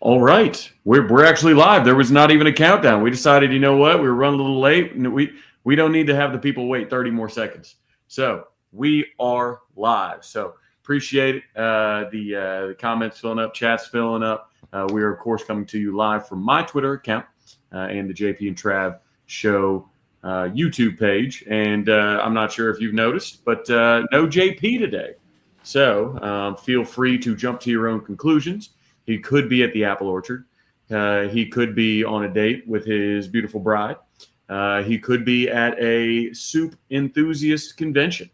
All right, we're actually live. There was not even a countdown. We decided, you know what, we were running a little late, and we don't need to have the people wait 30 more seconds. So we are live. So appreciate the comments filling up, chats filling up. We are of course coming to you live from my Twitter account and the JP and Trav Show YouTube page. And I'm not sure if you've noticed, but no JP today. So feel free to jump to your own conclusions. He could be at the apple orchard. He could be on a date with his beautiful bride. He could be at a soup enthusiast convention.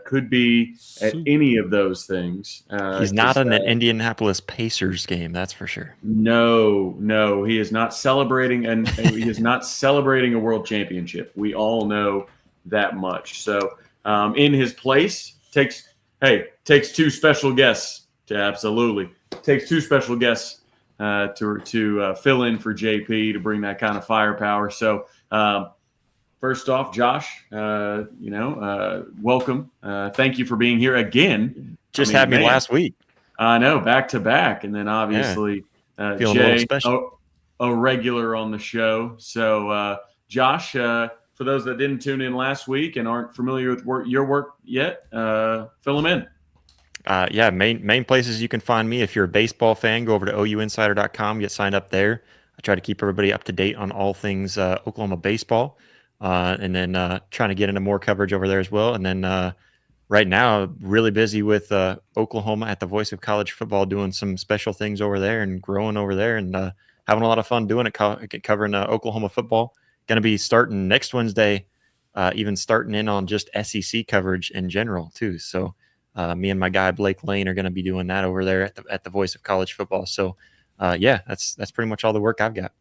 Could be at any of those things. He's not in an Indianapolis Pacers game, that's for sure. No, he is not celebrating, and he is not celebrating a world championship. We all know that much. So, in his place, takes two special guests to absolutely. Takes two special guests to fill in for JP to bring that kind of firepower. So, first off, Josh, welcome. Thank you for being here again. Had me last week. I know, back to back, and then obviously Jay, a regular on the show. So, Josh, for those that didn't tune in last week and aren't familiar with your work yet, fill them in. Main places you can find me. If you're a baseball fan, go over to ouinsider.com, get signed up there. I try to keep everybody up to date on all things Oklahoma baseball, and then trying to get into more coverage over there as well. And then right now, really busy with Oklahoma at the Voice of College Football, doing some special things over there and growing over there, and having a lot of fun doing it, covering Oklahoma football. Going to be starting next Wednesday, even starting in on just SEC coverage in general too. So me and my guy Blake Lane are going to be doing that over there at the Voice of College Football. So that's pretty much all the work I've got.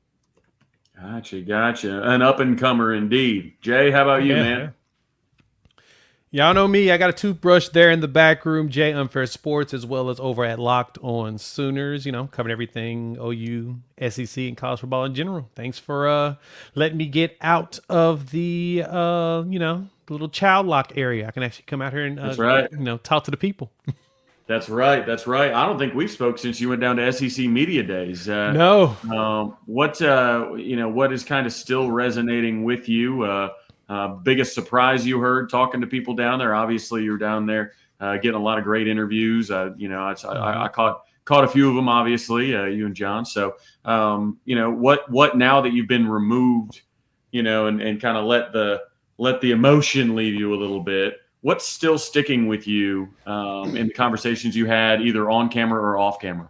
Gotcha. An up and comer indeed. Jay, how about you, man? Y'all know me. I got a toothbrush there in the back room. Jay Unfair Sports, as well as over at Locked On Sooners. Covering everything OU, SEC, and college football in general. Thanks for letting me get out of the little child lock area. I can actually come out here and That's right. Talk to the people. That's right. I don't think we've spoke since you went down to SEC Media Days. No. What is kind of still resonating with you? Biggest surprise you heard talking to people down there? Obviously, you're down there getting a lot of great interviews. I caught a few of them. Obviously, you and John. So, what now that you've been removed, and kind of let the emotion leave you a little bit. What's still sticking with you in the conversations you had, either on camera or off camera?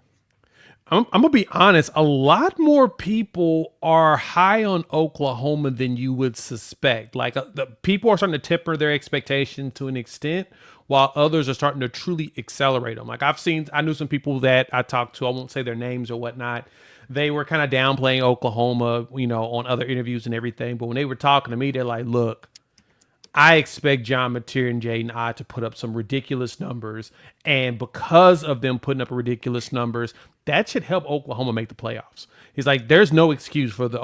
I'm going to be honest. A lot more people are high on Oklahoma than you would suspect. Like the people are starting to temper their expectation to an extent, while others are starting to truly accelerate them. Like I knew some people that I talked to, I won't say their names or whatnot. They were kind of downplaying Oklahoma, on other interviews and everything. But when they were talking to me, they're like, look, I expect John Mateer and Jaden I to put up some ridiculous numbers. And because of them putting up ridiculous numbers, that should help Oklahoma make the playoffs. He's like, there's no excuse for the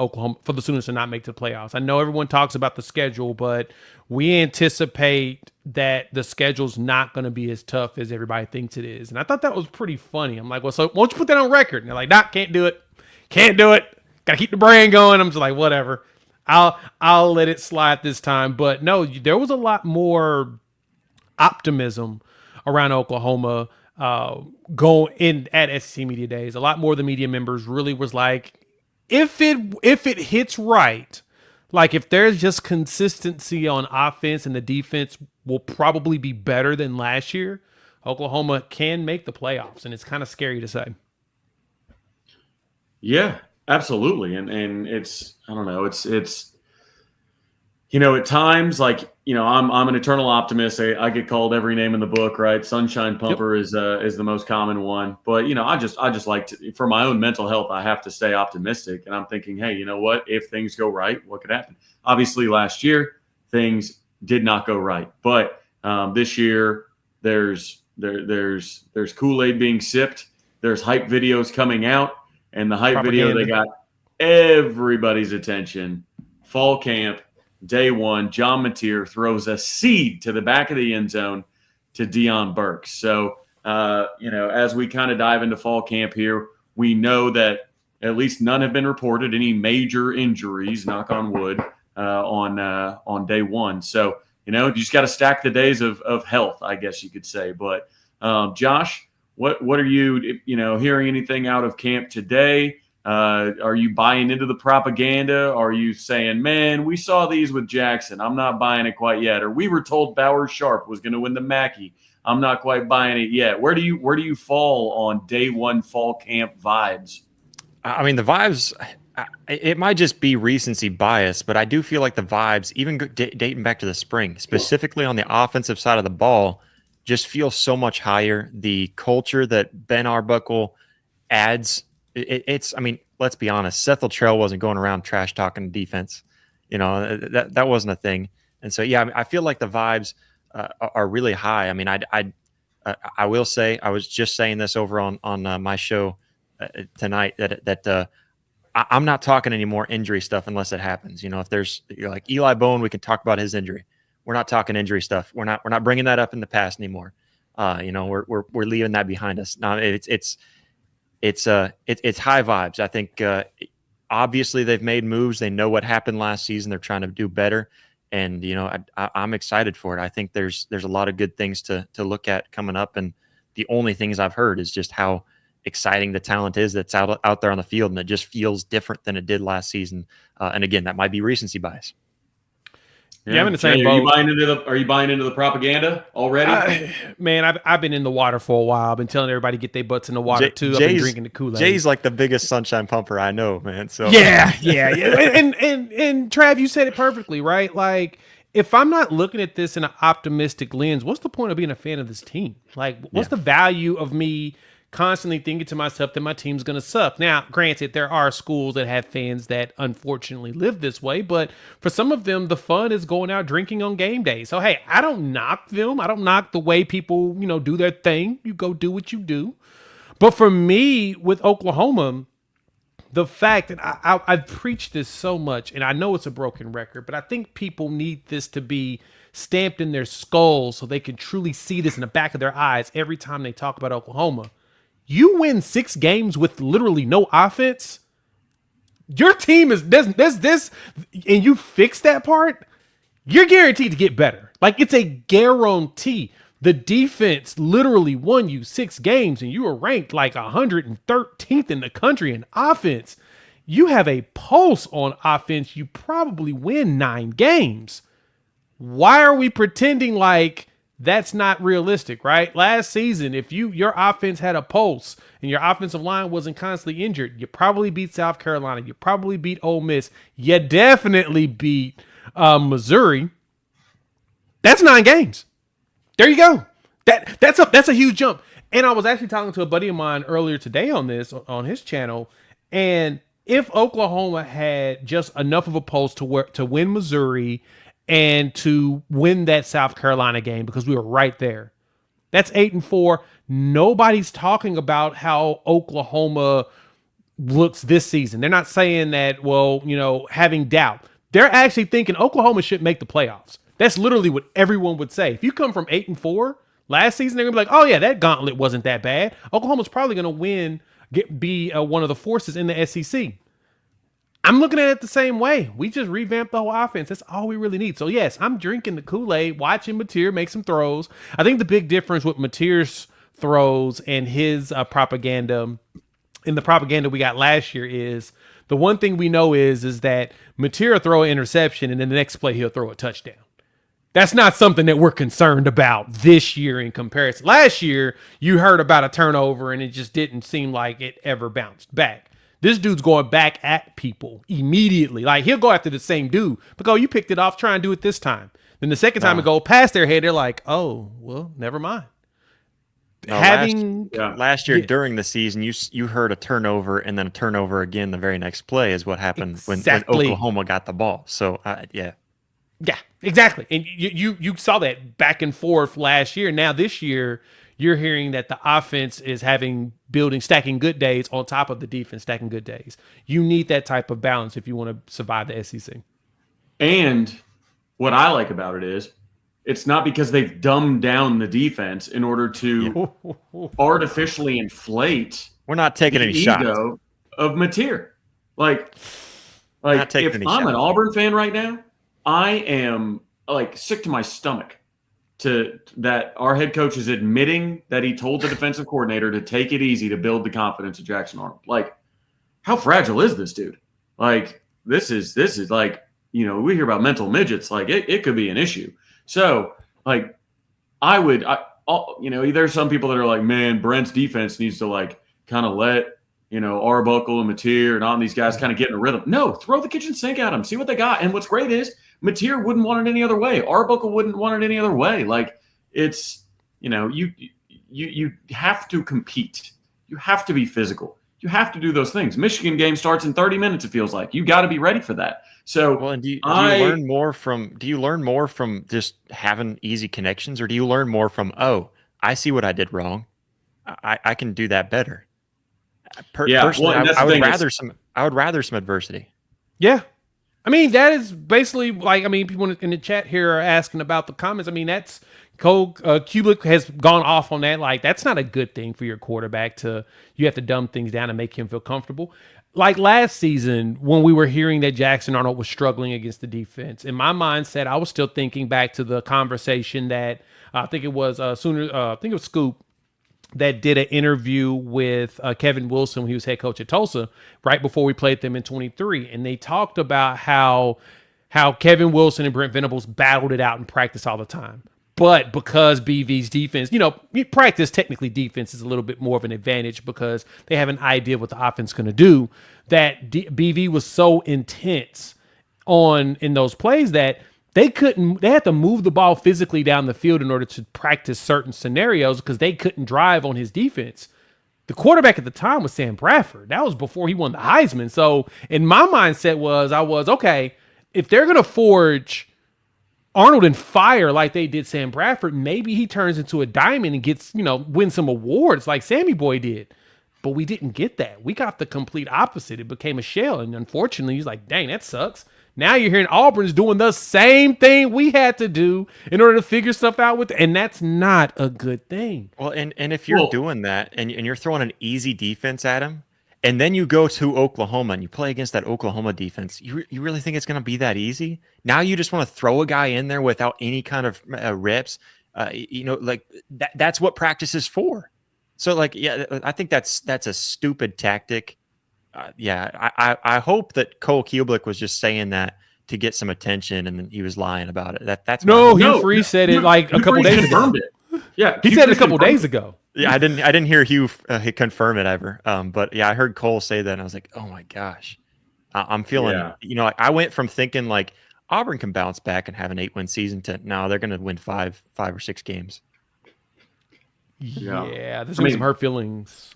Sooners to not make the playoffs. I know everyone talks about the schedule, but we anticipate that the schedule's not going to be as tough as everybody thinks it is. And I thought that was pretty funny. I'm like, well, so why don't you put that on record? And they're like, nah, can't do it. Got to keep the brand going. I'm just like, whatever. I'll let it slide this time. But no, there was a lot more optimism around Oklahoma going in at SEC Media Days. A lot more of the media members really was like, if it hits right, like if there's just consistency on offense and the defense will probably be better than last year, Oklahoma can make the playoffs. And it's kind of scary to say. Yeah. Absolutely. And it's, I don't know, it's, at times, like, I'm an eternal optimist. I get called every name in the book, right? Sunshine Pumper is the most common one. But, I just like to, for my own mental health, I have to stay optimistic. And I'm thinking, hey, you know what? If things go right, what could happen? Obviously, last year, things did not go right. But this year, there's Kool-Aid being sipped. There's hype videos coming out. And the hype video, they got everybody's attention. Fall camp, day one, John Mateer throws a seed to the back of the end zone to Deion Burks. So, as we kind of dive into fall camp here, We know that at least none have been reported, any major injuries, knock on wood, on day one. So, you just got to stack the days of health, I guess you could say. But Josh, what are you, hearing anything out of camp today? Are you buying into the propaganda? Are you saying, man, we saw these with Jackson, I'm not buying it quite yet? Or we were told Bowers Sharp was going to win the Mackey, I'm not quite buying it yet. Where do you fall on day one fall camp vibes? I mean, the vibes, it might just be recency bias, but I do feel like the vibes, even dating back to the spring, specifically on the offensive side of the ball, just feel so much higher. The culture that Ben Arbuckle adds, I mean, let's be honest, Seth Luttrell wasn't going around trash talking defense. That wasn't a thing. And so, yeah, I feel like the vibes are really high. I mean, I will say, I was just saying this over on my show tonight that I'm not talking any more injury stuff unless it happens. If there's like Eli Bone, we can talk about his injury. We're not talking injury stuff. We're not bringing that up in the past anymore. We're leaving that behind us. Now it's high vibes. I think obviously they've made moves. They know what happened last season. They're trying to do better, and I'm excited for it. I think there's a lot of good things to look at coming up, and the only things I've heard is just how exciting the talent is that's out there on the field, and it just feels different than it did last season. And again, that might be recency bias. Yeah, I'm in the same boat. Are you buying into the propaganda already? Man, I've been in the water for a while. I've been telling everybody to get their butts in the water too. I've been drinking the Kool-Aid. Jay's like the biggest sunshine pumper I know, man. So yeah. And Trav, you said it perfectly, right? Like, if I'm not looking at this in an optimistic lens, what's the point of being a fan of this team? Like, what's the value of me constantly thinking to myself that my team's going to suck? Now, granted, there are schools that have fans that unfortunately live this way, but for some of them, the fun is going out drinking on game day. So, hey, I don't knock them. I don't knock the way people, do their thing. You go do what you do. But for me, with Oklahoma, the fact that I've preached this so much, and I know it's a broken record, but I think people need this to be stamped in their skulls so they can truly see this in the back of their eyes every time they talk about Oklahoma. You win 6 games with literally no offense. Your team is this, and you fix that part, you're guaranteed to get better. Like, it's a guarantee. The defense literally won you 6 games, and you were ranked like 113th in the country in offense. You have a pulse on offense. You probably win 9 games. Why are we pretending like that's not realistic, right? Last season, if your offense had a pulse and your offensive line wasn't constantly injured, you probably beat South Carolina. You probably beat Ole Miss. You definitely beat Missouri. That's 9 games. There you go. That's a huge jump. And I was actually talking to a buddy of mine earlier today on on his channel, and if Oklahoma had just enough of a pulse to win Missouri and to win that South Carolina game, because we were right there, that's 8-4. Nobody's talking about how Oklahoma looks this season. They're not saying that, having doubt. They're actually thinking Oklahoma should make the playoffs. That's literally what everyone would say. If you come from 8-4 last season, they're gonna be like, "Oh yeah, that gauntlet wasn't that bad. Oklahoma's probably gonna win, be one of the forces in the SEC." I'm looking at it the same way. We just revamped the whole offense. That's all we really need. So yes, I'm drinking the Kool-Aid, watching Mateer make some throws. I think the big difference with Mateer's throws and his propaganda, and the propaganda we got last year, is the one thing we know is that Mateer will throw an interception, and then the next play he'll throw a touchdown. That's not something that we're concerned about this year in comparison. Last year, you heard about a turnover, and it just didn't seem like it ever bounced back. This dude's going back at people immediately. Like, he'll go after the same dude. Because you picked it off, try and do it this time. Then the second time it go past their head, they're like, oh, well, never mind. Last year during the season, you heard a turnover and then a turnover again the very next play is what happened when Oklahoma got the ball. So, yeah. Yeah, exactly. And you saw that back and forth last year. Now this year, you're hearing that the offense is stacking good days on top of the defense stacking good days. You need that type of balance if you want to survive the SEC. And what I like about it is it's not because they've dumbed down the defense in order to artificially inflate We're not taking any shots. Ego of Mateer. Like if I'm an Auburn fan right now, I am like sick to my stomach that our head coach is admitting that he told the defensive coordinator to take it easy to build the confidence of Jackson Arnold. Like, how fragile is this dude? Like, this is like, we hear about mental midgets. Like, it could be an issue. So, like, there's some people that are like, man, Brent's defense needs to like kind of let Arbuckle and Mateer and all these guys kind of get in a rhythm. No, throw the kitchen sink at them. See what they got. And what's great is Mateer wouldn't want it any other way. Arbuckle wouldn't want it any other way. Like, it's, you have to compete. You have to be physical. You have to do those things. Michigan game starts in 30 minutes, it feels like. You got to be ready for that. So, well, and do you learn more from just having easy connections, or do you learn more from, oh, I see what I did wrong. I can do that better. Personally, I would rather some adversity. Yeah. I mean, that is basically like, people in the chat here are asking about the comments. I mean, that's Cole Kublik has gone off on that. Like, that's not a good thing for your quarterback you have to dumb things down and make him feel comfortable. Like last season, when we were hearing that Jackson Arnold was struggling against the defense, in my mindset, I was still thinking back to the conversation that I think it was Scoop that did an interview with Kevin Wilson, when he was head coach at Tulsa, right before we played them in 23. And they talked about how Kevin Wilson and Brent Venables battled it out in practice all the time. But because BV's defense, practice, technically defense is a little bit more of an advantage because they have an idea of what the offense is going to do, that BV was so intense in those plays that they had to move the ball physically down the field in order to practice certain scenarios because they couldn't drive on his defense. The quarterback at the time was Sam Bradford. That was before he won the Heisman. So in my mindset okay, if they're going to forge Arnold and fire like they did Sam Bradford, maybe he turns into a diamond and gets, win some awards like Sammy Boy did. But we didn't get that. We got the complete opposite. It became a shell. And unfortunately, he's like, dang, that sucks. Now you're hearing Auburn's doing the same thing we had to do in order to figure stuff out and that's not a good thing. Well, and if you're doing that and you're throwing an easy defense at him, and then you go to Oklahoma and you play against that Oklahoma defense, you really think it's going to be that easy? Now you just want to throw a guy in there without any kind of reps. That's what practice is for. So, I think that's a stupid tactic. I hope that Cole Kublik was just saying that to get some attention, and then he was lying about it. That's Hugh Freeze said it like a couple days ago. Yeah, he said it a couple days ago. Yeah, I didn't hear Hugh confirm it ever. But yeah, I heard Cole say that, and I was like, oh my gosh, I'm feeling. I went from thinking like Auburn can bounce back and have an 8-win season to now they're going to win five or six games. Yeah, there's some hurt feelings.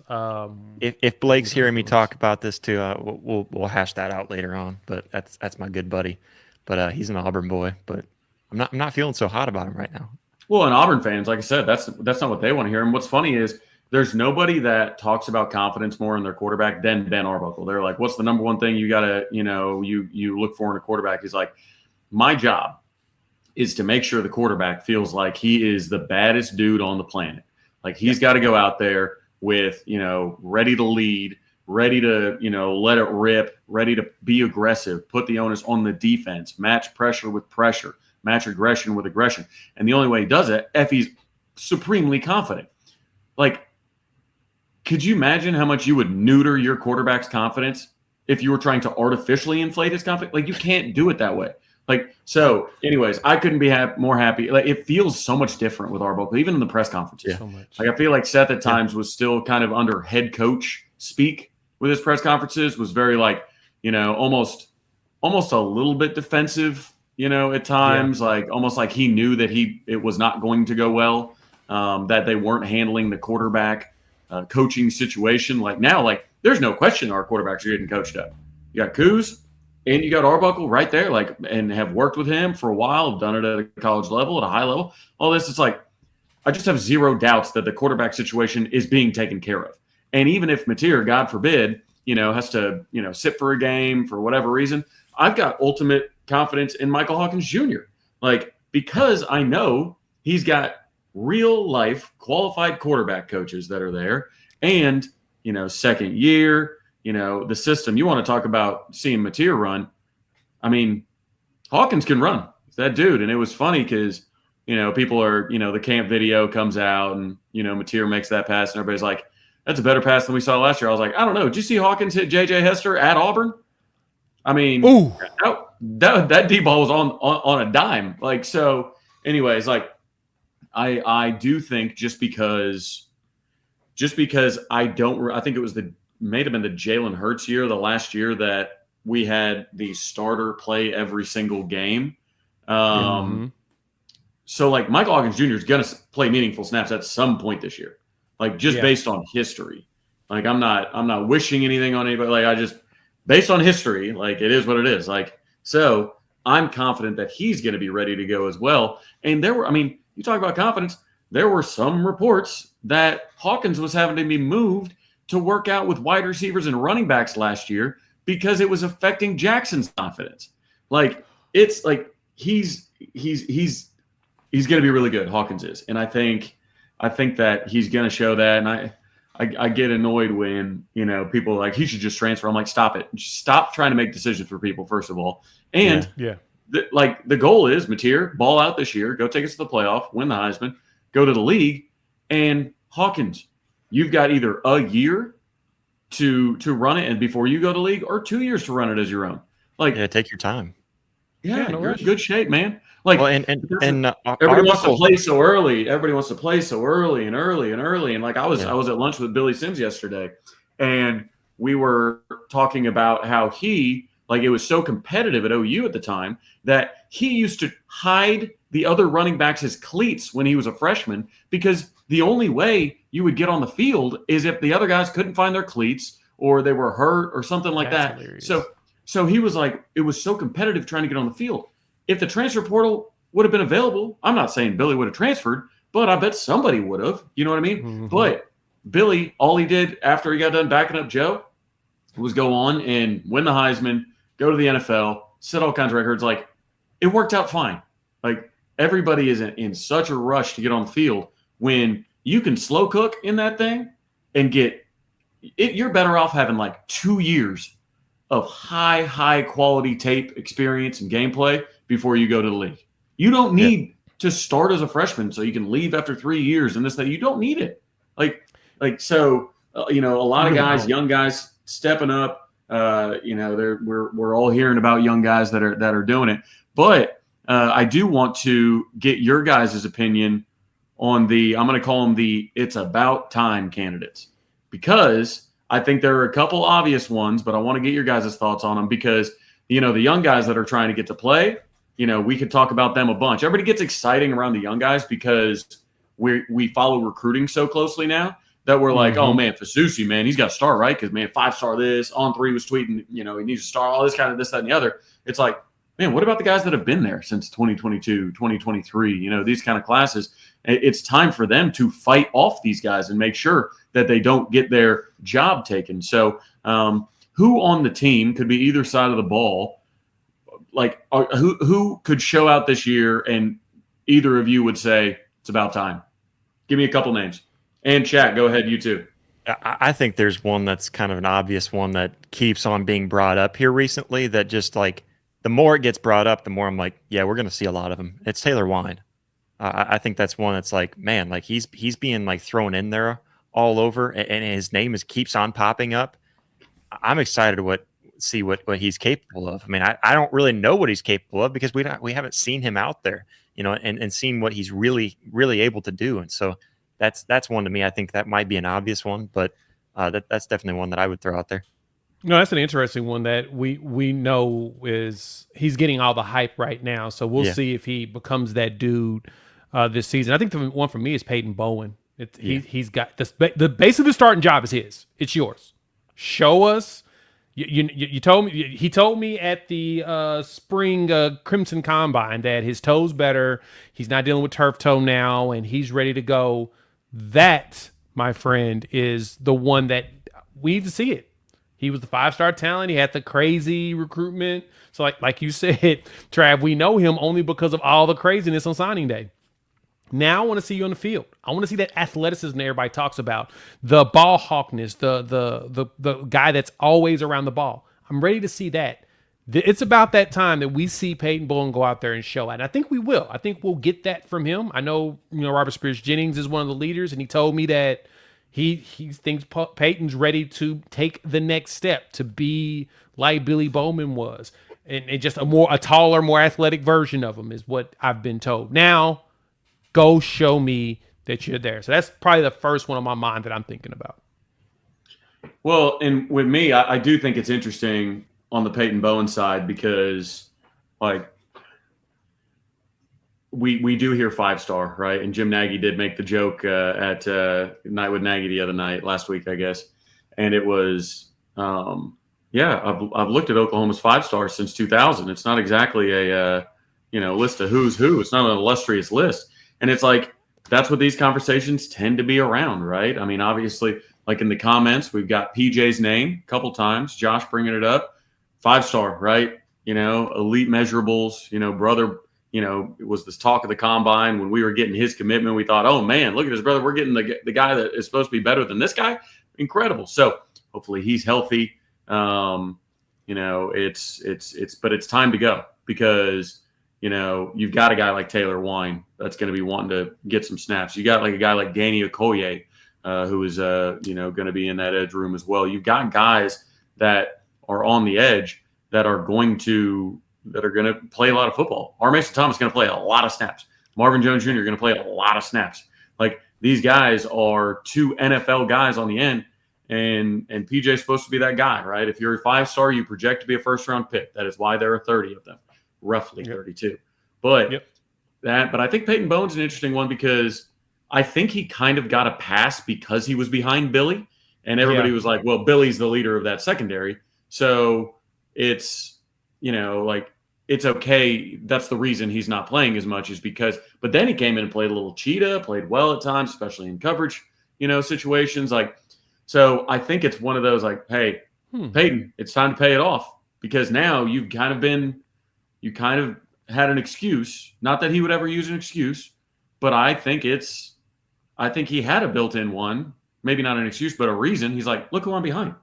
If Blake's hearing me talk about this too, we'll hash that out later on. But that's my good buddy. But he's an Auburn boy. But I'm not feeling so hot about him right now. Well, and Auburn fans, like I said, that's not what they want to hear. And what's funny is there's nobody that talks about confidence more in their quarterback than Ben Arbuckle. They're like, what's the number one thing you gotta you look for in a quarterback? He's like, my job is to make sure the quarterback feels like he is the baddest dude on the planet. Like he's got to go out there with, ready to lead, ready to, let it rip, ready to be aggressive, put the onus on the defense, match pressure with pressure, match aggression with aggression. And the only way he does it, if he's supremely confident. Like, could you imagine how much you would neuter your quarterback's confidence if you were trying to artificially inflate his confidence? Like, you can't do it that way. Like, so anyways, I couldn't be more happy. Like, it feels so much different with Arbuckle, even in the press conferences. Yeah. So much. Like, I feel like Seth at times was still kind of under head coach speak with his press conferences, was very like, almost a little bit defensive, at times, like almost like he knew that it was not going to go well, that they weren't handling the quarterback coaching situation. Like now, like there's no question our quarterbacks are getting coached up. You got Kuz. And you got Arbuckle right there, like, and have worked with him for a while, have done it at a college level, at a high level. All this, it's like, I just have zero doubts that the quarterback situation is being taken care of. And even if Mateer, God forbid, has to, sit for a game for whatever reason, I've got ultimate confidence in Michael Hawkins Jr. Like, because I know he's got real life qualified quarterback coaches that are there, and second year, the system. You want to talk about seeing Mateer run. I mean, Hawkins can run. It's that dude. And it was funny because, people are, the camp video comes out and, Mateer makes that pass and everybody's like, that's a better pass than we saw last year. I was like, I don't know. Did you see Hawkins hit J.J. Hester at Auburn? I mean, Ooh. That deep ball was on a dime. Like, so anyways, like I do think just because I think it was may have been the Jalen Hurts year, the last year that we had the starter play every single game. So like Michael Hawkins Jr. is going to play meaningful snaps at some point this year, like just based on history. Like I'm not wishing anything on anybody. Like I just based on history, like it is what it is. Like, so I'm confident that he's going to be ready to go as well. And you talk about confidence. There were some reports that Hawkins was having to be moved to work out with wide receivers and running backs last year because it was affecting Jackson's confidence. Like it's like he's going to be really good. Hawkins is, and I think that he's going to show that. And I get annoyed when people are like he should just transfer. I'm like, stop it. Stop trying to make decisions for people first of all. And the goal is Mateer, ball out this year, go take us to the playoff, win the Heisman, go to the league. And Hawkins, you've got either a year to run it and before you go to league, or 2 years to run it as your own. Like, take your time. Yeah, you're in good shape, man. Like, well, everybody wants to play so early. Everybody wants to play so early. And like I was at lunch with Billy Sims yesterday, and we were talking about how it was so competitive at OU at the time that he used to hide the other running backs' cleats when he was a freshman, because the only way you would get on the field is if the other guys couldn't find their cleats or they were hurt or something like that. Hilarious. So he was like, it was so competitive trying to get on the field. If the transfer portal would have been available, I'm not saying Billy would have transferred, but I bet somebody would have. You know what I mean? Mm-hmm. But Billy, all he did after he got done backing up Joe was go on and win the Heisman, go to the NFL, set all kinds of records. Like, it worked out fine. Like, everybody is in such a rush to get on the field when you can slow cook in that thing and get it. You're better off having like 2 years of high quality tape experience and gameplay before you go to the league. You don't need to start as a freshman so you can leave after 3 years and this, that. You don't need it. So a lot of guys, young guys stepping up, we're all hearing about young guys that are doing it. But I do want to get your guys' opinion on I'm going to call them the it's about time candidates, because I think there are a couple obvious ones, but I want to get your guys' thoughts on them because, the young guys that are trying to get to play, we could talk about them a bunch. Everybody gets exciting around the young guys because we follow recruiting so closely now that we're like, oh, man, Fasusi, man, he's got to start, right? Because, man, 5-star this, On3 was tweeting, he needs to start, all this kind of this, that, and the other. It's like, man, what about the guys that have been there since 2022, 2023, these kind of classes? It's time for them to fight off these guys and make sure that they don't get their job taken. So who on the team could be either side of the ball, who could show out this year and either of you would say it's about time? Give me a couple names. And chat, go ahead, you too. I think there's one that's kind of an obvious one that keeps on being brought up here recently that just like the more it gets brought up, the more I'm like, yeah, we're going to see a lot of him. It's Taylor Wine. I think that's one that's like, man, like he's being like thrown in there all over, and his name keeps on popping up. I'm excited to see what he's capable of. I mean, I don't really know what he's capable of because we haven't seen him out there, and seen what he's really, really able to do. And so that's one to me. I think that might be an obvious one, but that's definitely one that I would throw out there. No, that's an interesting one that we know he's getting all the hype right now. So we'll see if he becomes that dude this season. I think the one for me is Peyton Bowen. He's got this. Basically, the starting job is his. It's yours. Show us. You told me. He told me at the spring Crimson Combine that his toe's better. He's not dealing with turf toe now, and he's ready to go. That, my friend, is the one that we need to see it. He was the 5-star talent. He had the crazy recruitment. So like you said, Trav, we know him only because of all the craziness on signing day. Now I want to see you on the field. I want to see that athleticism that everybody talks about, the ball hawkness, the guy that's always around the ball. I'm ready to see that. It's about that time that we see Peyton Bowen go out there and show it. And I think we will. I think we'll get that from him. I know, Robert Spears Jennings is one of the leaders, and he told me that he thinks Peyton's ready to take the next step to be like Billy Bowman was, and just a taller, more athletic version of him is what I've been told. Now, go show me that you're there. So that's probably the first one on my mind that I'm thinking about. Well, and with me, I do think it's interesting on the Peyton Bowen side because, like, we do hear 5-star, right? And Jim Nagy did make the joke at Night with Nagy the other night, last week, I guess. And it was, I've looked at Oklahoma's 5-star since 2000. It's not exactly a, list of who's who. It's not an illustrious list. And it's like, that's what these conversations tend to be around, right? I mean, obviously, like in the comments, we've got PJ's name a couple times, Josh bringing it up, 5-star, right? Elite measurables, brother, it was this talk of the combine when we were getting his commitment. We thought, oh man, look at his brother. We're getting the guy that is supposed to be better than this guy. Incredible. So hopefully he's healthy. But it's time to go because, you've got a guy like Taylor Wine that's going to be wanting to get some snaps. You got like a guy like Danny Okoye, who is, going to be in that edge room as well. You've got guys that are on the edge that are going to play a lot of football. R. Mason Thomas is going to play a lot of snaps. Marvin Jones Jr. going to play a lot of snaps. Like these guys are 2 NFL guys on the end, and PJ is supposed to be that guy, right? If you're a 5-star, you project to be a first-round pick. That is why there are 30 of them, roughly 32. But but I think Peyton Bowen's an interesting one because I think he kind of got a pass because he was behind Billy, and everybody was like, well, Billy's the leader of that secondary. So it's, it's okay. That's the reason he's not playing as much is because, but then he came in and played a little cheetah, played well at times, especially in coverage, situations like, so I think it's one of those like, hey, Peyton, it's time to pay it off because now you kind of had an excuse, not that he would ever use an excuse, but I think he had a built-in one, maybe not an excuse, but a reason. He's like, look who I'm behind,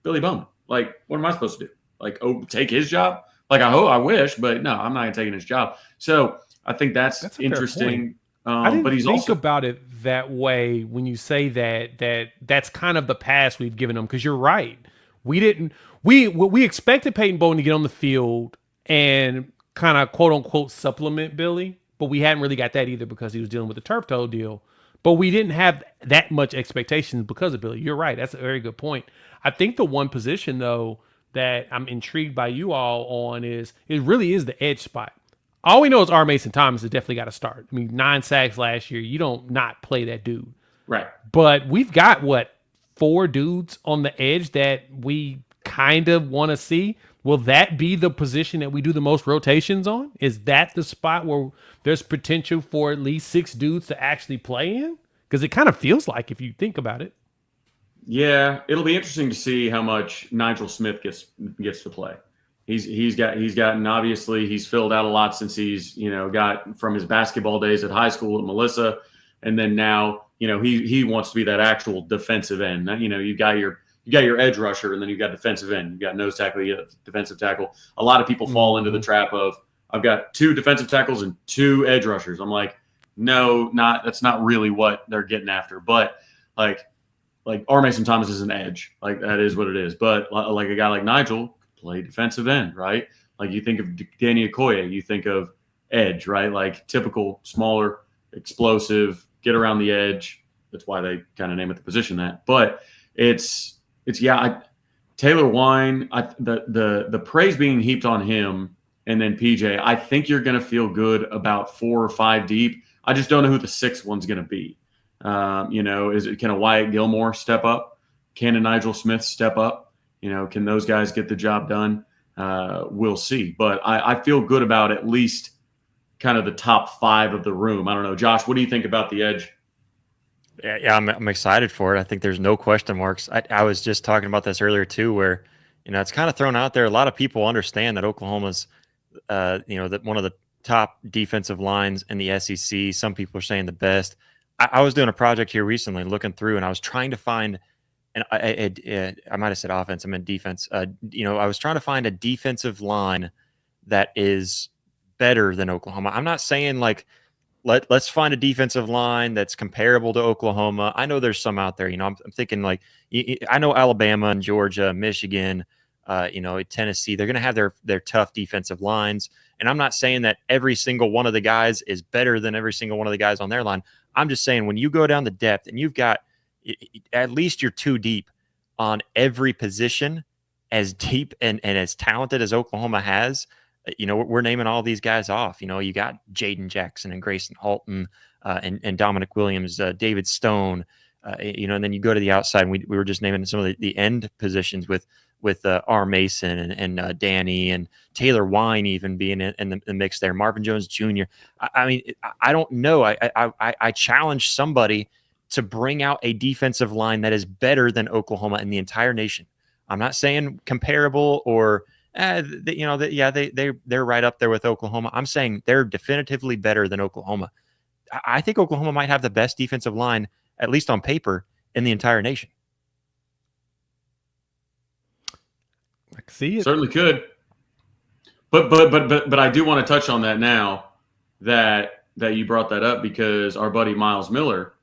Billy Bowman. Like, what am I supposed to do? Like, take his job? Like, I wish, but no, I'm not taking his job. So I think that's interesting. I didn't but he's think also about it that way when you say that's kind of the pass we've given him. Because you're right, we expected Peyton Bowen to get on the field and kind of quote unquote supplement Billy, but we hadn't really got that either because he was dealing with the turf toe deal. But we didn't have that much expectations because of Billy. You're right. That's a very good point. I think the one position, though, that I'm intrigued by you all on is it really is the edge spot. All we know is R. Mason Thomas has definitely got to start. I mean, 9 sacks last year. You don't not play that dude. Right. But we've got, 4 dudes on the edge that we kind of want to see. Will that be the position that we do the most rotations on? Is that the spot where there's potential for at least 6 dudes to actually play in? Because it kind of feels like if you think about it. Yeah, it'll be interesting to see how much Nigel Smith gets to play. He's gotten obviously he's filled out a lot since he's got from his basketball days at high school at Melissa, and then now he wants to be that actual defensive end. You've got your edge rusher, and then you've got defensive end. You've got nose tackle, you got defensive tackle. A lot of people fall into the trap of I've got 2 defensive tackles and 2 edge rushers. I'm like, no, that's not really what they're getting after. But like R. Mason Thomas is an edge. Like that is what it is. But like a guy like Nigel play defensive end, right? Like you think of Danny Okoye, you think of edge, right? Like typical, smaller, explosive, get around the edge. That's why they kind of name it the position that. But Taylor Wine, the praise being heaped on him and then PJ, I think you're going to feel good about 4 or 5 deep. I just don't know who the 6th one's going to be. Can a Wyatt Gilmore step up? Can a Nigel Smith step up? Can those guys get the job done? We'll see. But I feel good about at least kind of the top 5 of the room. I don't know. Josh, what do you think about the edge? Yeah, I'm excited for it. I think there's no question marks. I was just talking about this earlier too, where it's kind of thrown out there. A lot of people understand that Oklahoma's, that one of the top defensive lines in the SEC. Some people are saying the best. I was doing a project here recently, looking through, and I was trying to find, and I might have said offense, I meant defense. I was trying to find a defensive line that is better than Oklahoma. I'm not saying like let's find a defensive line that's comparable to Oklahoma. I know there's some out there. I'm thinking like I know Alabama and Georgia, Michigan, Tennessee. They're going to have their tough defensive lines, and I'm not saying that every single one of the guys is better than every single one of the guys on their line. I'm just saying when you go down the depth and you've got at least you're too deep on every position, as deep and as talented as Oklahoma has. We're naming all these guys off. You got Jaden Jackson and Grayson Halton and Dominic Williams, David Stone, and then you go to the outside. And we were just naming some of the end positions with R. Mason and Danny and Taylor Wine even being in the mix there. Marvin Jones Jr. I don't know. I challenge somebody to bring out a defensive line that is better than Oklahoma in the entire nation. I'm not saying comparable or they're right up there with Oklahoma. I'm saying they're definitively better than Oklahoma. I think Oklahoma might have the best defensive line, at least on paper, in the entire nation. I can see it. Certainly could. But I do want to touch on that now that you brought that up, because our buddy Miles Miller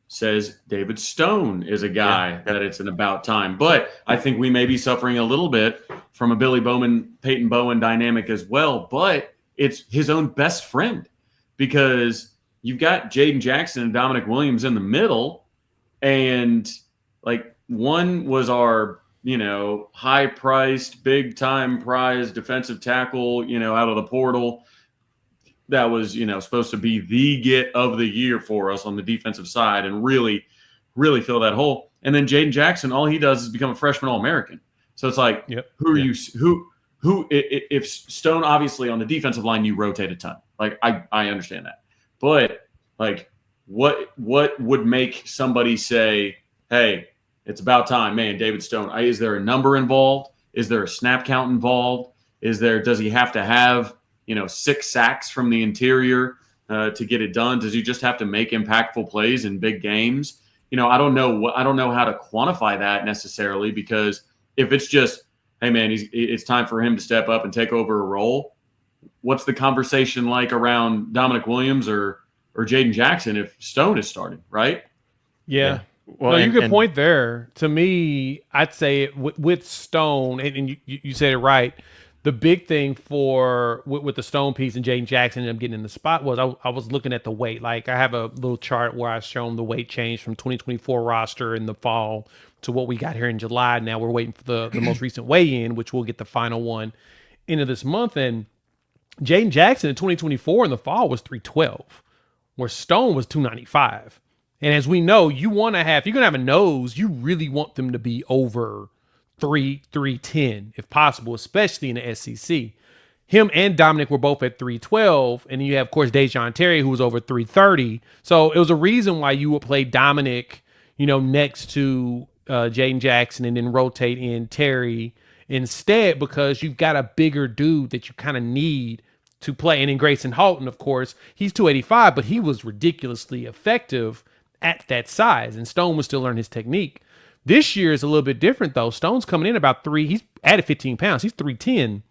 says David Stone is a guy that it's an about time. But I think we may be suffering a little bit from a Billy Bowman, Peyton Bowen dynamic as well. But it's his own best friend, because you've got Jaden Jackson and Dominic Williams in the middle. And like one was our, high-priced, big-time prize defensive tackle, out of the portal. That was, supposed to be the get of the year for us on the defensive side and really, really fill that hole. And then Jaden Jackson, all he does is become a freshman All-American. So it's like, if Stone, obviously on the defensive line, you rotate a ton. Like, I understand that. But like, what would make somebody say, hey, it's about time, man, David Stone? Is there a number involved? Is there a snap count involved? Does he have to have 6 sacks from the interior to get it done? Does he just have to make impactful plays in big games? I don't know how to quantify that necessarily, because if it's just, hey man, it's time for him to step up and take over a role. What's the conversation like around Dominic Williams or Jaden Jackson if Stone is starting, right? Yeah. Well, you good point there. To me, I'd say with Stone, and you said it right. The big thing with the Stone piece and Jaden Jackson ended up getting in the spot was I was looking at the weight. Like, I have a little chart where I've shown the weight change from 2024 roster in the fall to what we got here in July. Now we're waiting for the most recent weigh-in, which we'll get the final one end of this month. And Jaden Jackson in 2024 in the fall was 312, where Stone was 295. And as we know, if you're going to have a nose, you really want them to be over 310 if possible, especially in the SEC. Him and Dominic were both at 312, and then you have, of course, Dejon Terry, who was over 330. So it was a reason why you would play Dominic, next to Jaden Jackson, and then rotate in Terry instead, because you've got a bigger dude that you kind of need to play. And then Grayson Halton, of course, he's 285, but he was ridiculously effective at that size, and Stone was still learning his technique. This year is a little bit different, though. Stone's coming in about he's added 15 pounds. He's 310.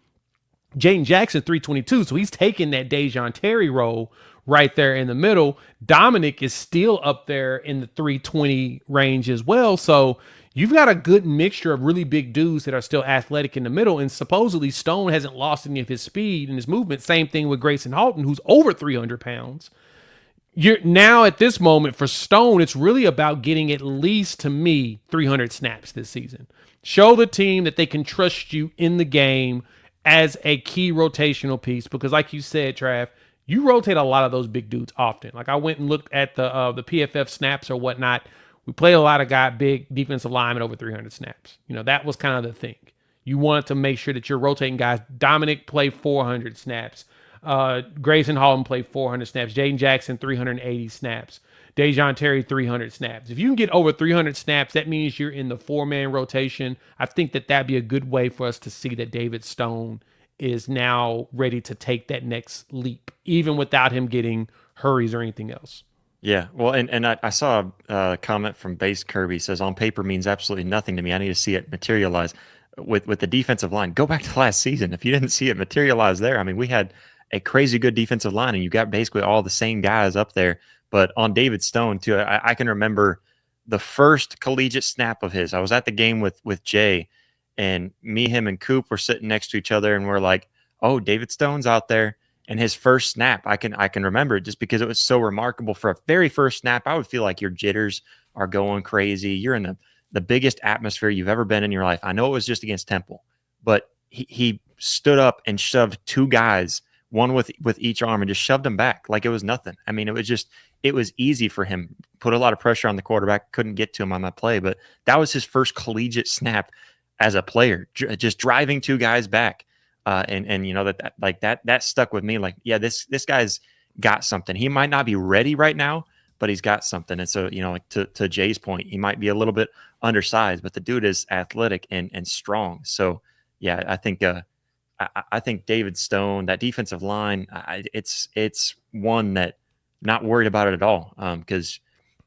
Jaden Jackson, 322. So he's taking that Dejon Terry role right there in the middle. Dominic is still up there in the 320 range as well. So you've got a good mixture of really big dudes that are still athletic in the middle. And supposedly Stone hasn't lost any of his speed and his movement. Same thing with Grayson Halton, who's over 300 pounds. You're now at this moment for Stone, it's really about getting at least, to me, 300 snaps this season. Show the team that they can trust you in the game as a key rotational piece, because like you said, Trav, you rotate a lot of those big dudes often. Like, I went and looked at the PFF snaps or whatnot. We played a lot of big defensive linemen over 300 snaps. That was kind of the thing. You wanted to make sure that you're rotating guys. Dominic played 400 snaps. Grayson Halton played 400 snaps. Jaden Jackson, 380 snaps. Dejon Terry, 300 snaps. If you can get over 300 snaps, that means you're in the 4-man rotation. I think that'd be a good way for us to see that David Stone is now ready to take that next leap, even without him getting hurries or anything else. Yeah, well, and I saw a comment from Base Kirby says on paper means absolutely nothing to me. I need to see it materialize with the defensive line. Go back to last season. If you didn't see it materialize there, I mean, we had a crazy good defensive line, and you got basically all the same guys up there. But on David Stone too, I can remember the first collegiate snap of his. I was at the game with Jay, and me, him, and Coop were sitting next to each other, and we're like, "Oh, David Stone's out there." And his first snap, I can remember it just because it was so remarkable. For a very first snap, I would feel like your jitters are going crazy. You're in the biggest atmosphere you've ever been in your life. I know it was just against Temple, but he stood up and shoved two guys, one with each arm, and just shoved them back like it was nothing. I mean, it was easy for him. Put a lot of pressure on the quarterback, couldn't get to him on that play, but that was his first collegiate snap as a player, just driving two guys back. And you know that stuck with me. Like, yeah, this guy's got something. He might not be ready right now, but he's got something. And so, you know, like to Jay's point, he might be a little bit undersized, but the dude is athletic and strong. So, yeah, I think David Stone, that defensive line, it's one that not worried about it at all. Because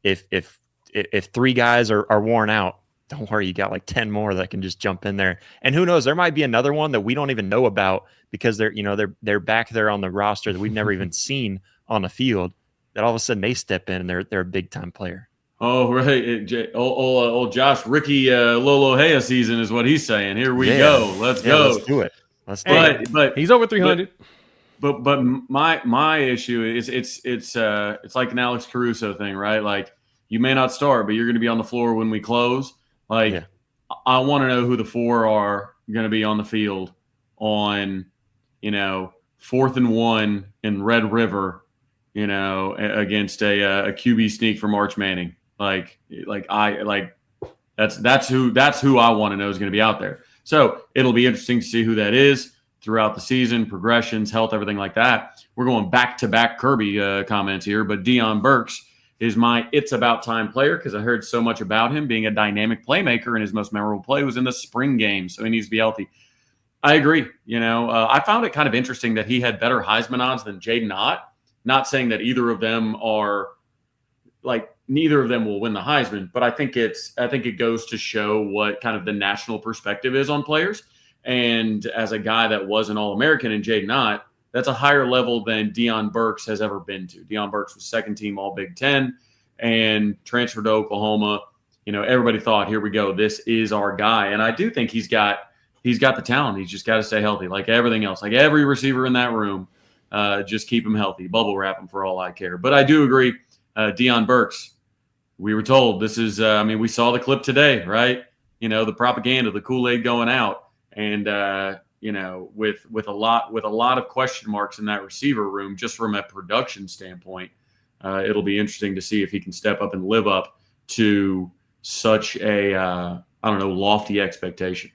if three guys are worn out, don't worry, you got like 10 more that can just jump in there. And who knows, there might be another one that we don't even know about because they're back there on the roster that we've never even seen on the field, that all of a sudden they step in and they're a big time player. Oh, right. Old Josh Ricky Lolo Hea season is what he's saying. Here we go. Let's go. Let's do it. Let's do it. But he's over 300. But my issue is it's like an Alex Caruso thing, right? Like, you may not start, but you're going to be on the floor when we close. Like, yeah. I want to know who the four are going to be on the field on, 4th and 1 in Red River, against a QB sneak from Arch Manning. That's who I want to know is going to be out there. So it'll be interesting to see who that is throughout the season, progressions, health, everything like that. We're going back-to-back Kirby comments here, but Deion Burks is my it's about time player because I heard so much about him being a dynamic playmaker, and his most memorable play was in the spring game, so he needs to be healthy. I agree. I found it kind of interesting that he had better Heisman odds than Jaden Ott. Not saying that either of them are neither of them will win the Heisman, but I think it goes to show what kind of the national perspective is on players. And as a guy that was an All-American in Jaden Ott, that's a higher level than Deion Burks has ever been to. Deion Burks was second team All Big Ten and transferred to Oklahoma. Everybody thought, here we go, this is our guy. And I do think he's got the talent. He's just got to stay healthy, like everything else. Like every receiver in that room, just keep him healthy, bubble wrap him for all I care. But I do agree, Deion Burks, we were told this is, we saw the clip today, right? The propaganda, the Kool-Aid going out. And, with a lot of question marks in that receiver room, just from a production standpoint, it'll be interesting to see if he can step up and live up to such a, lofty expectation.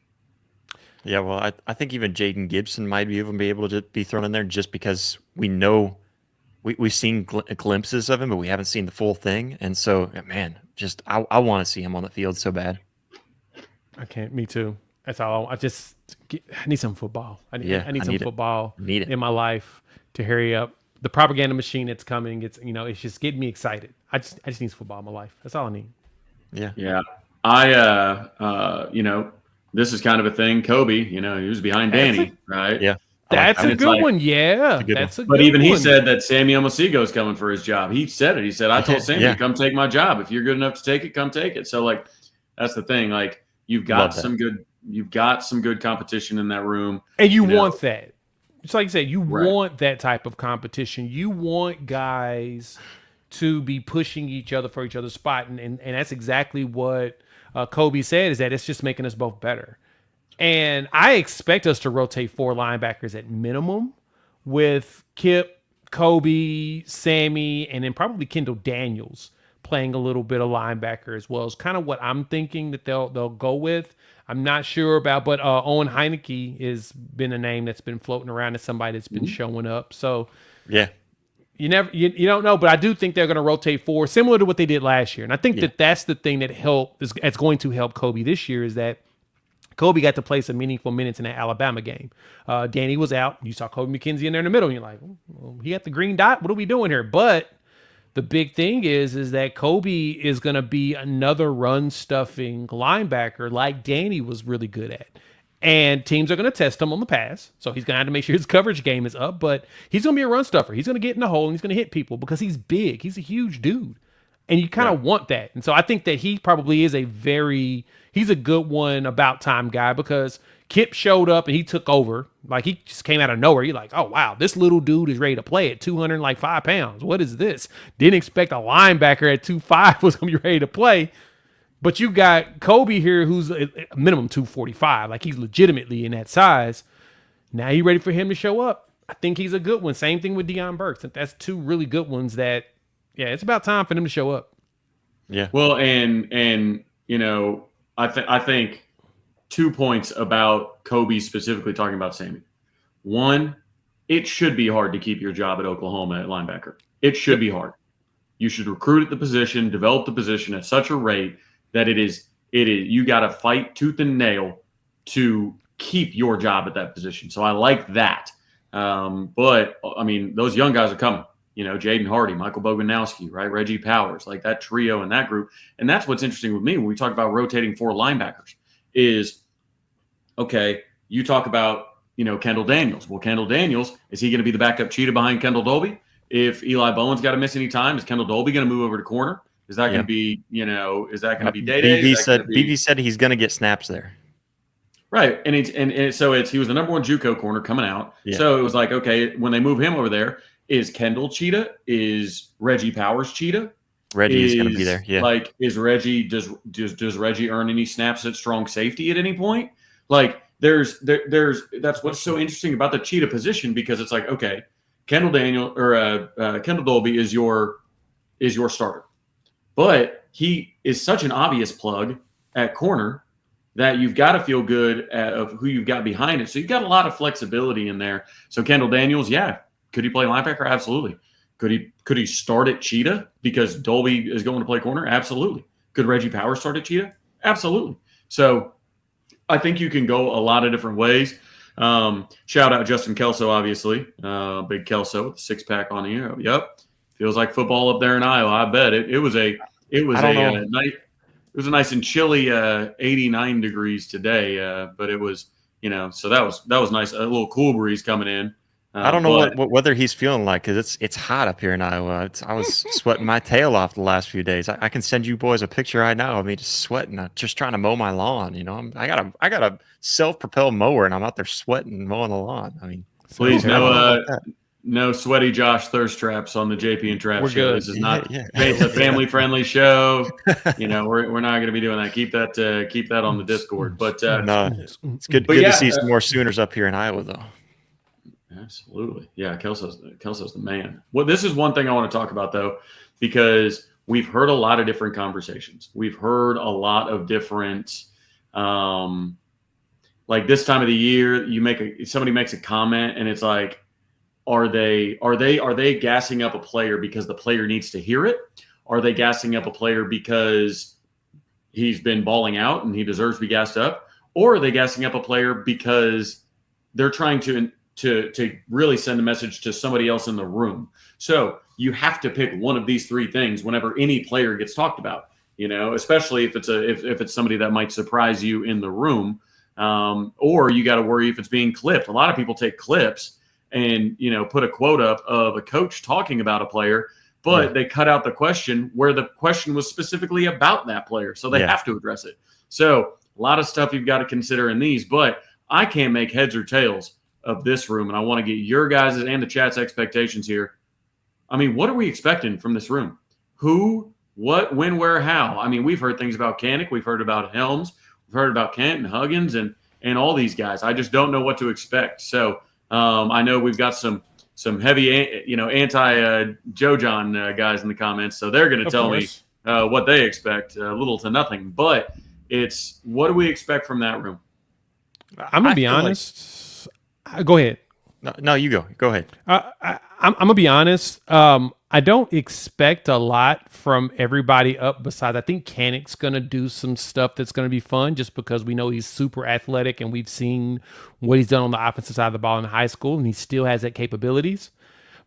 Yeah, well, I think even Jaden Gibson might be able to be thrown in there just because we know we've seen glimpses of him, but we haven't seen the full thing. And so, man, just I want to see him on the field so bad. I can't. Me too. That's all. I need some football. I need some football in my life to hurry up. The propaganda machine that's coming, it's just getting me excited. I just need football in my life. That's all I need. Yeah. Yeah. This is kind of a thing. Kobe, he was behind Danny, right? Yeah. That's a good one. Yeah. That's a good one. But even he said that Sammy Omosigho is coming for his job. He said it. He said, I told Sammy, come take my job. If you're good enough to take it, come take it. So that's the thing. Like, you've got some good competition in that room. And you want that. Just like you said, you want that type of competition. You want guys to be pushing each other for each other's spot. And that's exactly what Kobe said, is that it's just making us both better. And I expect us to rotate 4 linebackers at minimum with Kip, Kobe, Sammy, and then probably Kendall Daniels playing a little bit of linebacker as well. Is kind of what I'm thinking that they'll go with. I'm not sure about, but Owen Heineke has been a name that's been floating around as somebody that's been showing up. So yeah, you don't know, but I do think they're going to rotate 4, similar to what they did last year. And I think that's the thing that is going to help Kobe this year, is that Kobe got to play some meaningful minutes in that Alabama game. Danny was out. You saw Kobe McKenzie in there in the middle. And you're like, well, he got the green dot. What are we doing here? But the big thing is that Kobe is going to be another run-stuffing linebacker like Danny was really good at. And teams are going to test him on the pass. So he's going to have to make sure his coverage game is up. But he's going to be a run stuffer. He's going to get in the hole and he's going to hit people because he's big. He's a huge dude. And you kind of want that. And so I think that he probably is he's a good one about time guy because Kip showed up and he took over. Like he just came out of nowhere. You're like, oh wow, this little dude is ready to play at 205 pounds. What is this? Didn't expect a linebacker at 205 was going to be ready to play. But you got Kobe here who's a minimum 245. Like he's legitimately in that size. Now you ready for him to show up? I think he's a good one. Same thing with Deion Burks. That's two really good ones that, yeah, it's about time for them to show up. Yeah. Well, and you know, I think 2 points about Kobe specifically talking about Sammy. One, it should be hard to keep your job at Oklahoma at linebacker. It should be hard. You should recruit at the position, develop the position at such a rate that it is you got to fight tooth and nail to keep your job at that position. So I like that. But I mean, those young guys are coming. You know, Jaden Hardy, Michael Boganowski, right? Reggie Powers, like that trio and that group. And that's what's interesting with me when we talk about rotating 4 linebackers is, okay, you talk about, you know, Kendall Daniels. Well, Kendall Daniels, is he going to be the backup cheetah behind Kendall Dolby? If Eli Bowen's got to miss any time, is Kendall Dolby going to move over to corner? Is that going to be, you know, is that going to be Day-Day? BV said he's going to get snaps there. Right. And he was the number 1 JUCO corner coming out. Yeah. So it was like, okay, when they move him over there, is Kendall cheetah? Is Reggie Powers cheetah? Reggie is going to be there. Yeah. Like, is Reggie, does Reggie earn any snaps at strong safety at any point? Like, there's that's what's so interesting about the cheetah position, because it's like, okay, Kendall Dolby is your starter, but he is such an obvious plug at corner that you've got to feel good of who you've got behind it. So you've got a lot of flexibility in there. So Kendall Daniels, yeah. Could he play linebacker? Absolutely. Could he start at cheetah because Dolby is going to play corner? Absolutely. Could Reggie Powers start at cheetah? Absolutely. So I think you can go a lot of different ways. Shout out Justin Kelso, obviously. Big Kelso with the 6-pack on here. Yep. Feels like football up there in Iowa. I bet it was a nice and chilly 89 degrees today. But it was, you know, so that was nice. A little cool breeze coming in. I don't know what weather he's feeling like, because it's hot up here in Iowa. I was sweating my tail off the last few days. I can send you boys a picture right now of me just sweating, just trying to mow my lawn. You know, I got a self-propelled mower and I'm out there sweating mowing the lawn. I mean, please no sweaty Josh thirst traps on the JP and Trap show. Good. This is not it's a family friendly show. You know, we're not going to be doing that. Keep that on the Discord. But no, it's good to see some more Sooners up here in Iowa though. Absolutely. Yeah, Kelso's the man. Well, this is one thing I want to talk about, though, because we've heard a lot of different conversations. We've heard a lot of different like this time of the year, somebody makes a comment and it's like, are they gassing up a player because the player needs to hear it? Are they gassing up a player because he's been balling out and he deserves to be gassed up? Or are they gassing up a player because they're trying to really send a message to somebody else in the room? So you have to pick one of these 3 things whenever any player gets talked about, you know, especially if it's somebody that might surprise you in the room, or you got to worry if it's being clipped. A lot of people take clips and, you know, put a quote up of a coach talking about a player, but they cut out the question where the question was specifically about that player. So they have to address it. So a lot of stuff you've got to consider in these, but I can't make heads or tails of this room, and I want to get your guys' and the chat's expectations here. I mean, what are we expecting from this room? Who, what, when, where, how? I mean, we've heard things about Kanik, we've heard about Helms, we've heard about Kent and Huggins and all these guys. I just don't know what to expect. So I know we've got some heavy, you know, anti Joe John guys in the comments, so they're going to tell me what they expect, little to nothing. But it's, what do we expect from that room? I'm gonna be honest. Go ahead. No, you go. Go ahead. I'm gonna be honest. I don't expect a lot from everybody up besides I think Canic's going to do some stuff that's going to be fun just because we know he's super athletic and we've seen what he's done on the offensive side of the ball in high school and he still has that capabilities.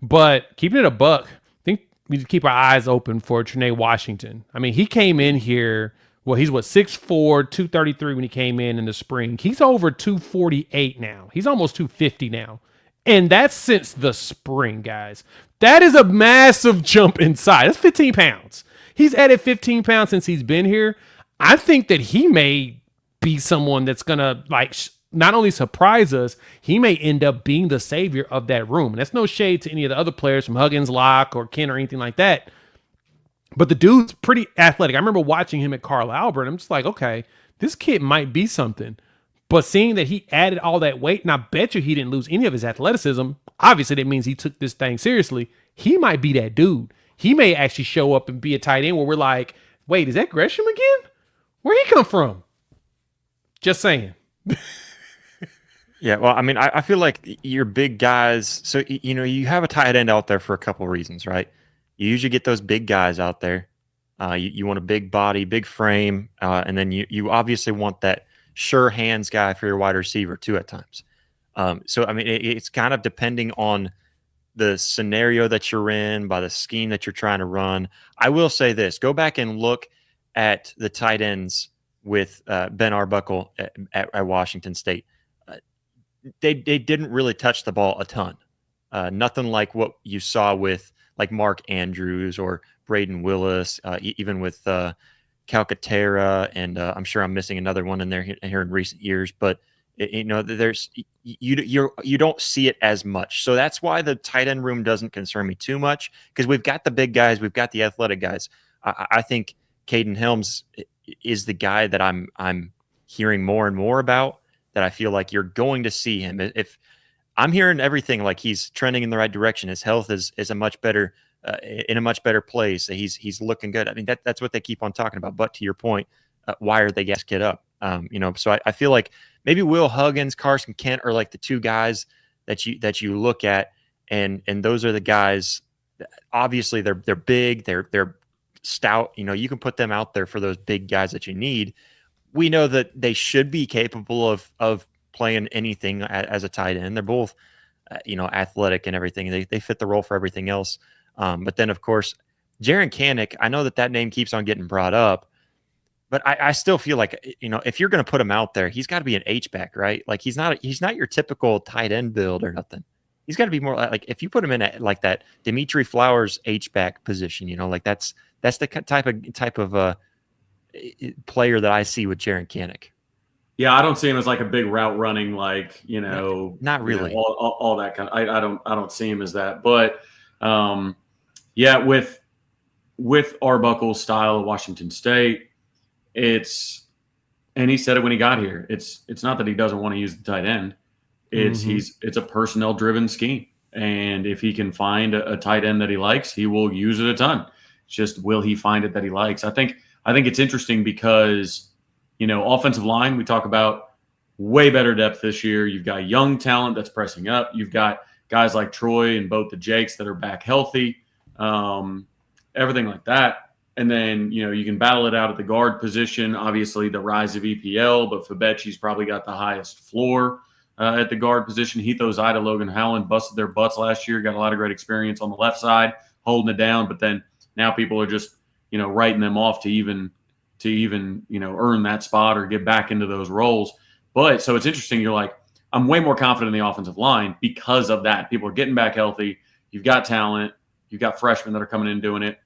But keeping it a buck, I think we need to keep our eyes open for Trinae Washington. I mean, he came in here, well, he's what, 6'4", 233 when he came in the spring. He's over 248 now. He's almost 250 now. And that's since the spring, guys. That is a massive jump inside. That's 15 pounds. He's added 15 pounds since he's been here. I think that he may be someone that's going to like not only surprise us, he may end up being the savior of that room. And that's no shade to any of the other players from Huggins, Locke, or Ken or anything like that. But the dude's pretty athletic. I remember watching him at Carl Albert. I'm just like, okay, this kid might be something. But seeing that he added all that weight, and I bet you he didn't lose any of his athleticism, obviously that means he took this thing seriously. He might be that dude. He may actually show up and be a tight end where we're like, wait, is that Gresham again? Where'd he come from? Just saying. Yeah, well, I mean, I feel like your big guys, so, you have a tight end out there for a couple of reasons, right? You usually get those big guys out there. You want a big body, big frame, and then you obviously want that sure hands guy for your wide receiver too at times. So, I mean, it's kind of depending on the scenario that you're in, by the scheme that you're trying to run. I will say this, go back and look at the tight ends with Ben Arbuckle at Washington State. They didn't really touch the ball a ton. Nothing like what you saw with like Mark Andrews or Braden Willis, even with Calcaterra, and I'm sure I'm missing another one in there here in recent years. But there's you don't see it as much, so that's why the tight end room doesn't concern me too much because we've got the big guys, we've got the athletic guys. I think Caden Helms is the guy that I'm hearing more and more about. That I feel like you're going to see him. If I'm hearing everything, like he's trending in the right direction, his health is a much better in a much better place. He's looking good. I mean that's what they keep on talking about. But to your point, why are they gas kid up? So I feel like maybe Will Huggins, Carson Kent are like the two guys that you look at, and those are the guys. Obviously, they're big, they're stout. You can put them out there for those big guys that you need. We know that they should be capable of playing anything as a tight end. They're both, athletic and everything. They fit the role for everything else. But then, of course, Jaron Kanik, I know that name keeps on getting brought up, but I still feel like, if you're going to put him out there, he's got to be an H-back, right? Like he's not your typical tight end build or nothing. He's got to be more like if you put him in like that Dimitri Flowers H-back position, like that's the type of player that I see with Jaron Kanik. Yeah, I don't see him as like a big route running, like not really all that kind of. I don't see him as that, but yeah, with Arbuckle's style of Washington State, and he said it when he got here. It's not that he doesn't want to use the tight end. It's a personnel driven scheme, and if he can find a tight end that he likes, he will use it a ton. It's just will he find it that he likes? I think it's interesting because, offensive line, we talk about way better depth this year. You've got young talent that's pressing up. You've got guys like Troy and both the Jakes that are back healthy, everything like that. And then, you can battle it out at the guard position. Obviously, the rise of EPL, but Fabecchi's probably got the highest floor at the guard position. Heath Ozida, Logan Howland busted their butts last year, got a lot of great experience on the left side, holding it down. But then now people are just writing them off to even earn that spot or get back into those roles. But so it's interesting. You're like, I'm way more confident in the offensive line because of that. People are getting back healthy. You've got talent. You've got freshmen that are coming in and doing it.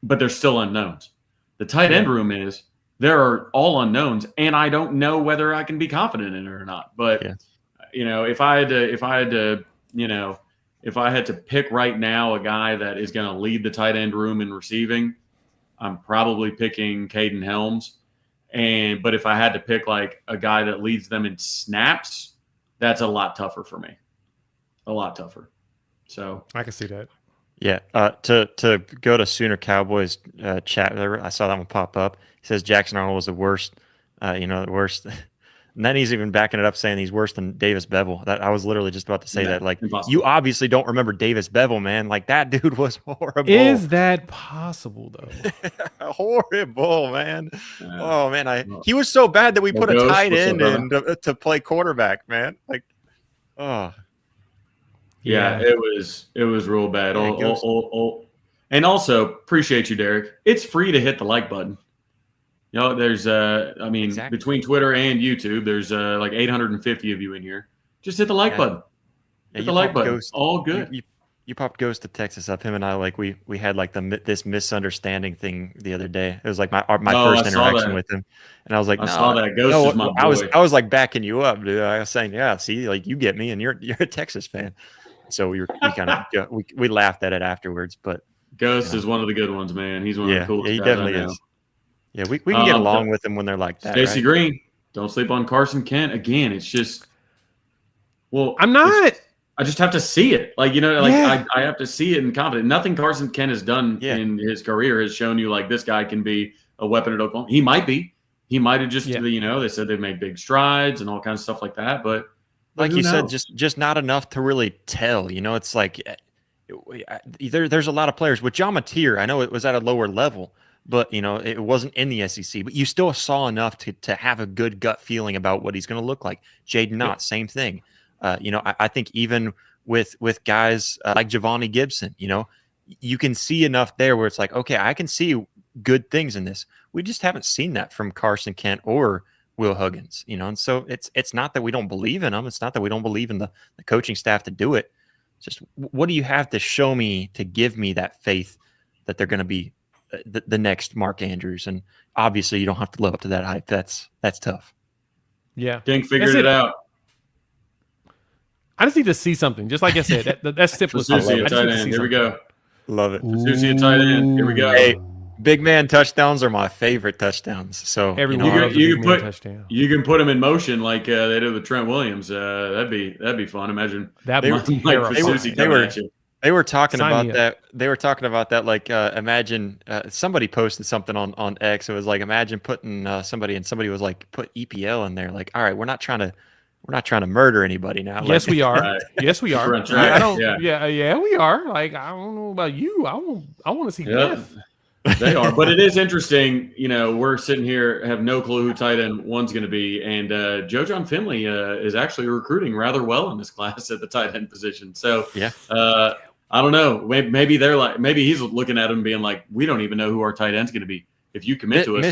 But there's still unknowns. The tight end room there are all unknowns, and I don't know whether I can be confident in it or not. But if I had to pick right now a guy that is going to lead the tight end room in receiving, I'm probably picking Caden Helms. But if I had to pick like a guy that leads them in snaps, that's a lot tougher for me. A lot tougher. So I can see that. Yeah. To go to Sooner Cowboys chat, I saw that one pop up. He says Jackson Arnold was the worst, And then he's even backing it up saying he's worse than Davis Bevel. That I was literally just about to say that. Like, impossible. you obviously don't remember Davis Bevel, man. Like, that dude was horrible. Is that possible though? Horrible, man. Oh man, he was so bad that we put a tight end in to play quarterback, man. Like, oh. Yeah, it was real bad. Yeah, And also, appreciate you, Derek. It's free to hit the like button. You know, there's between Twitter and YouTube, there's like 850 of you in here. Just hit the like button. Hit the like button. All good. You popped Ghost to Texas up. Him and I, like, we had like this misunderstanding thing the other day. It was like my first interaction with him, and I was like, I saw that. Ghost is my boy. I was like backing you up, dude. I was saying, yeah, see, like, you get me, and you're a Texas fan. So we kind of we laughed at it afterwards, but Ghost is one of the good ones, man. He's one of the coolest. He definitely is. Yeah, we can get along with him when they're like that. Stacey Green, don't sleep on Carson Kent. Again, it's just, I'm not. I just have to see it. Like, you know, like I have to see it and confident. Nothing Carson Kent has done in his career has shown you like this guy can be a weapon at Oklahoma. He might be. He might have just, you know, they said they've made big strides and all kinds of stuff like that. But like you said, just not enough to really tell. You know, it's like there's a lot of players with John Mateer. I know it was at a lower level, but, you know, it wasn't in the SEC. But you still saw enough to have a good gut feeling about what he's going to look like. Jaden Knott, same thing. You know, I think even with guys like Javonte Gibson, you know, you can see enough there where it's like, okay, I can see good things in this. We just haven't seen that from Carson Kent or Will Huggins, you know. And so it's not that we don't believe in them. It's not that we don't believe in the coaching staff to do it. It's just, what do you have to show me to give me that faith that they're going to be the next Mark Andrews? And obviously you don't have to live up to that hype. That's tough. Yeah. Dink figured it out. I just need to see something. Just like I said, that's simple. Here we go. Love it. Susie at tight end. Here we go. Hey, big man touchdowns are my favorite touchdowns. So you can put them in motion like they did with Trent Williams. That'd be fun. Imagine that. They were talking about that. They were talking about that. Like, imagine somebody posted something on X. It was like, imagine putting somebody, and somebody was like, put EPL in there. Like, all right, we're not trying to murder anybody now. Yes, like, we are. Right. Yes, we are. Right. I don't. Yeah, we are. Like, I don't know about you. I want to see death. They are, but it is interesting. You know, we're sitting here, have no clue who tight end one's going to be, and Joe John Finley is actually recruiting rather well in this class at the tight end position. So, I don't know. Maybe they're like, maybe he's looking at him being like, we don't even know who our tight end's going to be. If you commit to us,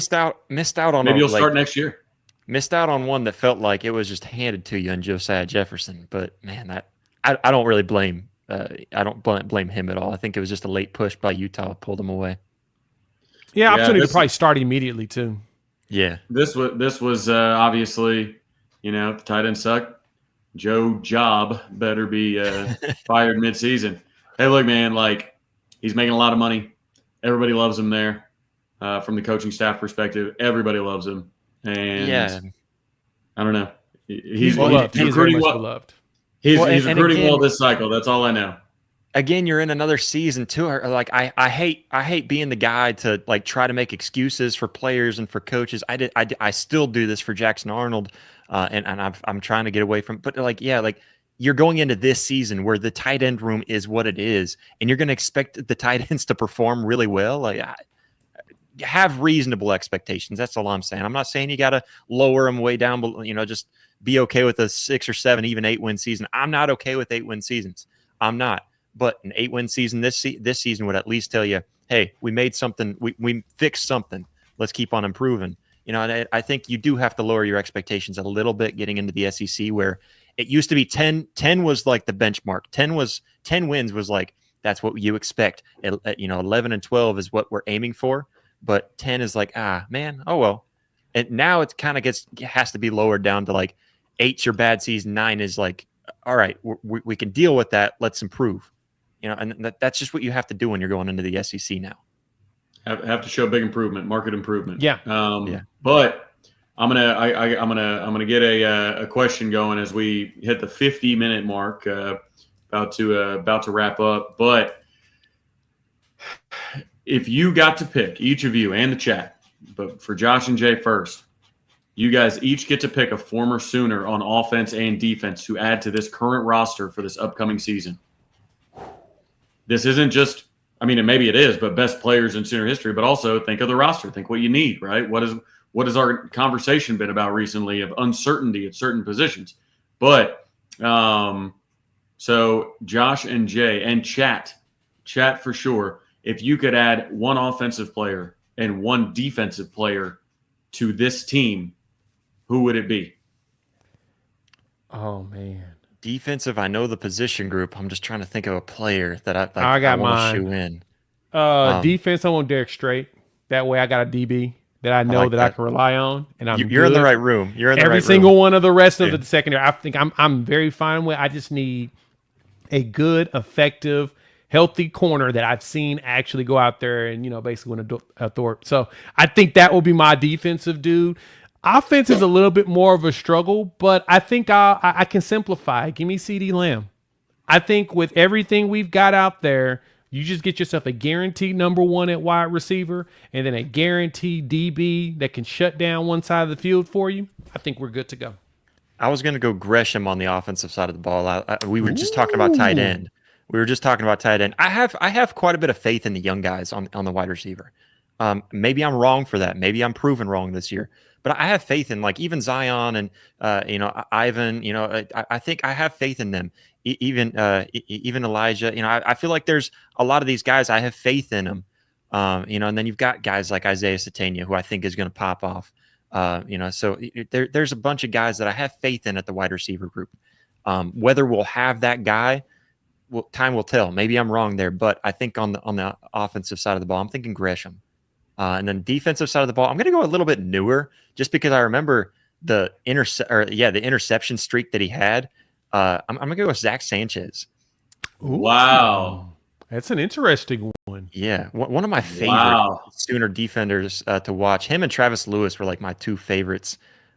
missed out on. Maybe you'll start next year. Missed out on one that felt like it was just handed to you in Josiah Jefferson. But man, I don't really blame. I don't blame him at all. I think it was just a late push by Utah pulled him away. Yeah, opportunity to probably start immediately too. Yeah, this was obviously, you know, if the tight end suck, Joe Job better be fired midseason. Hey, look, man, like, he's making a lot of money. Everybody loves him there. From the coaching staff perspective, everybody loves him. And I don't know. He's recruiting well. He's recruiting well this cycle. That's all I know. Again, you're in another season too. Like, I hate being the guy to like try to make excuses for players and for coaches. I still do this for Jackson Arnold, and I'm trying to get away from. But like, you're going into this season where the tight end room is what it is, and you're going to expect the tight ends to perform really well. Like, have reasonable expectations. That's all I'm saying. I'm not saying you got to lower them way down, but, you know, just be okay with a 6 or 7, even 8-win season. I'm not okay with 8-win seasons. I'm not. But an 8-win season this season would at least tell you, hey, we made something. We fixed something. Let's keep on improving. You know, and I think you do have to lower your expectations a little bit getting into the SEC, where it used to be 10 was like the benchmark. 10 wins was like, that's what you expect. 11 and 12 is what we're aiming for. But 10 is like, man, oh well. And now it kind of has to be lowered down to like 8's your bad season, 9 is like, all right, we can deal with that. Let's improve. You know, and that's just what you have to do when you're going into the SEC now. Have to show big improvement, market improvement. Yeah. But I'm gonna get a question going as we hit the 50-minute mark. About to wrap up, but if you got to pick, each of you and the chat, but for Josh and Jay first, You guys each get to pick a former Sooner on offense and defense to add to this current roster for this upcoming season. This isn't just, I mean, and maybe it is, but best players in Sooner history, but also think of the roster. Think what you need, right? What has our conversation been about recently of uncertainty at certain positions? But so Josh and Jay and chat for sure. If you could add one offensive player and one defensive player to this team, who would it be? Oh man, Defensive. I know the position group. I'm just trying to think of a player that I got want mine. to shoe in. Defense, I want Derek Strait. That way I got a DB that I know like that I that. can rely on, and You're in the right room. You're in the every right single room. one of the rest of the secondary. I think I'm very fine with. I just need a good, effective, healthy corner that I've seen actually go out there and basically win a Thorpe. So I think that will be my defensive dude. Offense is a little bit more of a struggle, but I think I can simplify. Give me CD Lamb. I think with everything we've got out there, you just get yourself a guaranteed number one at wide receiver and then a guaranteed DB that can shut down one side of the field for you. I think we're good to go. I was going to go Gresham on the offensive side of the ball. We were just talking about tight end. I have quite a bit of faith in the young guys on the wide receiver. Maybe I'm wrong for that. Maybe I'm proven wrong this year. But I have faith in even Zion and Ivan. I think I have faith in them. Even Elijah. I feel like there's a lot of these guys. I have faith in them. And then you've got guys like Isaiah Satania, who I think is going to pop off. So there's a bunch of guys that I have faith in at the wide receiver group. Whether we'll have that guy, time will tell. Maybe I'm wrong there, but I think on the offensive side of the ball, I'm thinking Gresham. And then defensive side of the ball, I'm going to go a little bit newer, just because I remember the interception streak that he had. I'm going to go with Zach Sanchez. Ooh, wow, that's an interesting one. Yeah, one of my favorite Sooner defenders to watch. Him and Travis Lewis were like my two favorites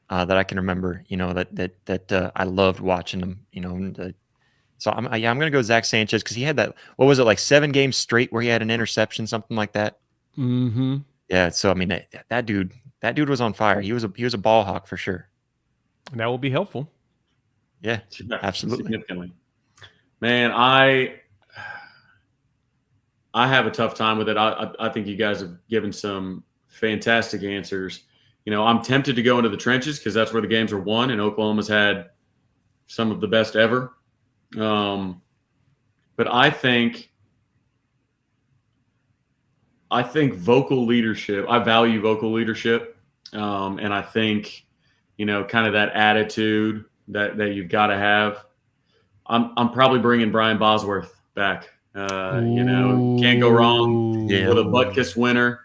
that I can remember. That I loved watching them. So I'm going to go Zach Sanchez because he had that. What was it, like 7 games straight where he had an interception, something like that? Mm-hmm. Yeah. So I mean, that dude was on fire. He was a ball hawk for sure. And that will be helpful. Yeah, absolutely. Significantly. Man, I have a tough time with it. I think you guys have given some fantastic answers. I'm tempted to go into the trenches because that's where the games are won, and Oklahoma's had some of the best ever. But I think vocal leadership. I value vocal leadership, and I think kind of that attitude that you've got to have. I'm probably bringing Brian Bosworth back. Can't go wrong with a Butkus winner.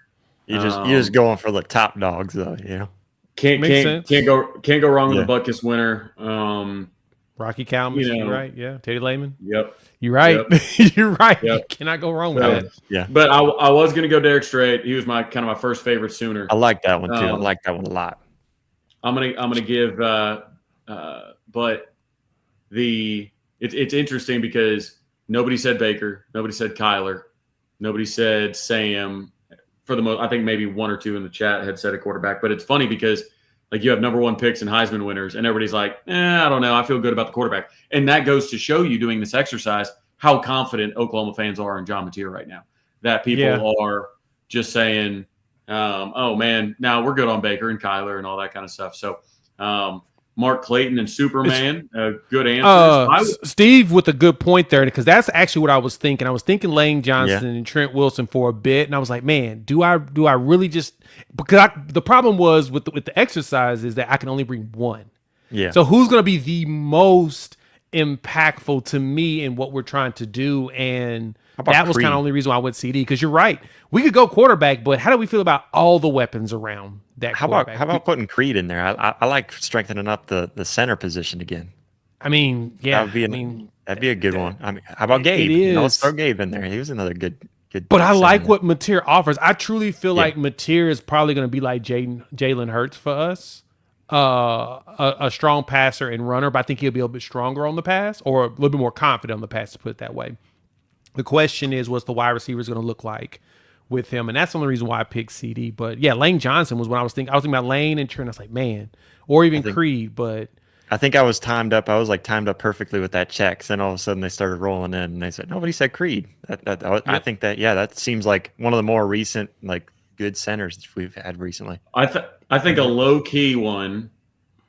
You're just going for the top dogs, though. Can't go wrong with a Butkus winner. Rocky Kalmus, right? Yeah, Teddy Lehman. Yep, you're right. Yep. You're right. Yep. You cannot go wrong with that. Yeah, but I was going to go Derek Strait. He was my first favorite Sooner. I like that one too. I like that one a lot. I'm gonna give, but it's interesting because nobody said Baker, nobody said Kyler, nobody said Sam. For the most, I think maybe one or two in the chat had said a quarterback. But it's funny because you have number 1 picks and Heisman winners, and everybody's like, I don't know. I feel good about the quarterback. And that goes to show you doing this exercise how confident Oklahoma fans are in John Mateer right now. That people are just saying, oh, man, now we're good on Baker and Kyler and all that kind of stuff. So Mark Clayton and Superman, good answers. Steve with a good point there, because that's actually what I was thinking. I was thinking Lane Johnson and Trent Wilson for a bit, and I was like, man, do I really just – because the problem was with the exercise is that I can only bring one. Yeah. So who's going to be the most impactful to me in what we're trying to do? And that was kind of the only reason why I went CD, because you're right. We could go quarterback, but how do we feel about all the weapons around that quarterback? How about putting Creed in there? I like strengthening up the center position again. I mean, yeah. That'd be a good one. I mean, how about Gabe? It is. Let's throw Gabe in there. He was another good. But I like what Mateer offers. I truly feel like Mateer is probably going to be like Jalen Hurts for us. A strong passer and runner, but I think he'll be a little bit stronger on the pass, or a little bit more confident on the pass, to put it that way. The question is, what's the wide receivers going to look like with him, and that's the only reason why I picked CD. But yeah, Lane Johnson was what I was thinking. I was thinking about Lane and Trent. I was like, man, or even Creed. But I think I was timed up. I was like timed up perfectly with that check. Then all of a sudden they started rolling in, and they said nobody said Creed. I think that seems like one of the more recent like good centers we've had recently. I think a low key one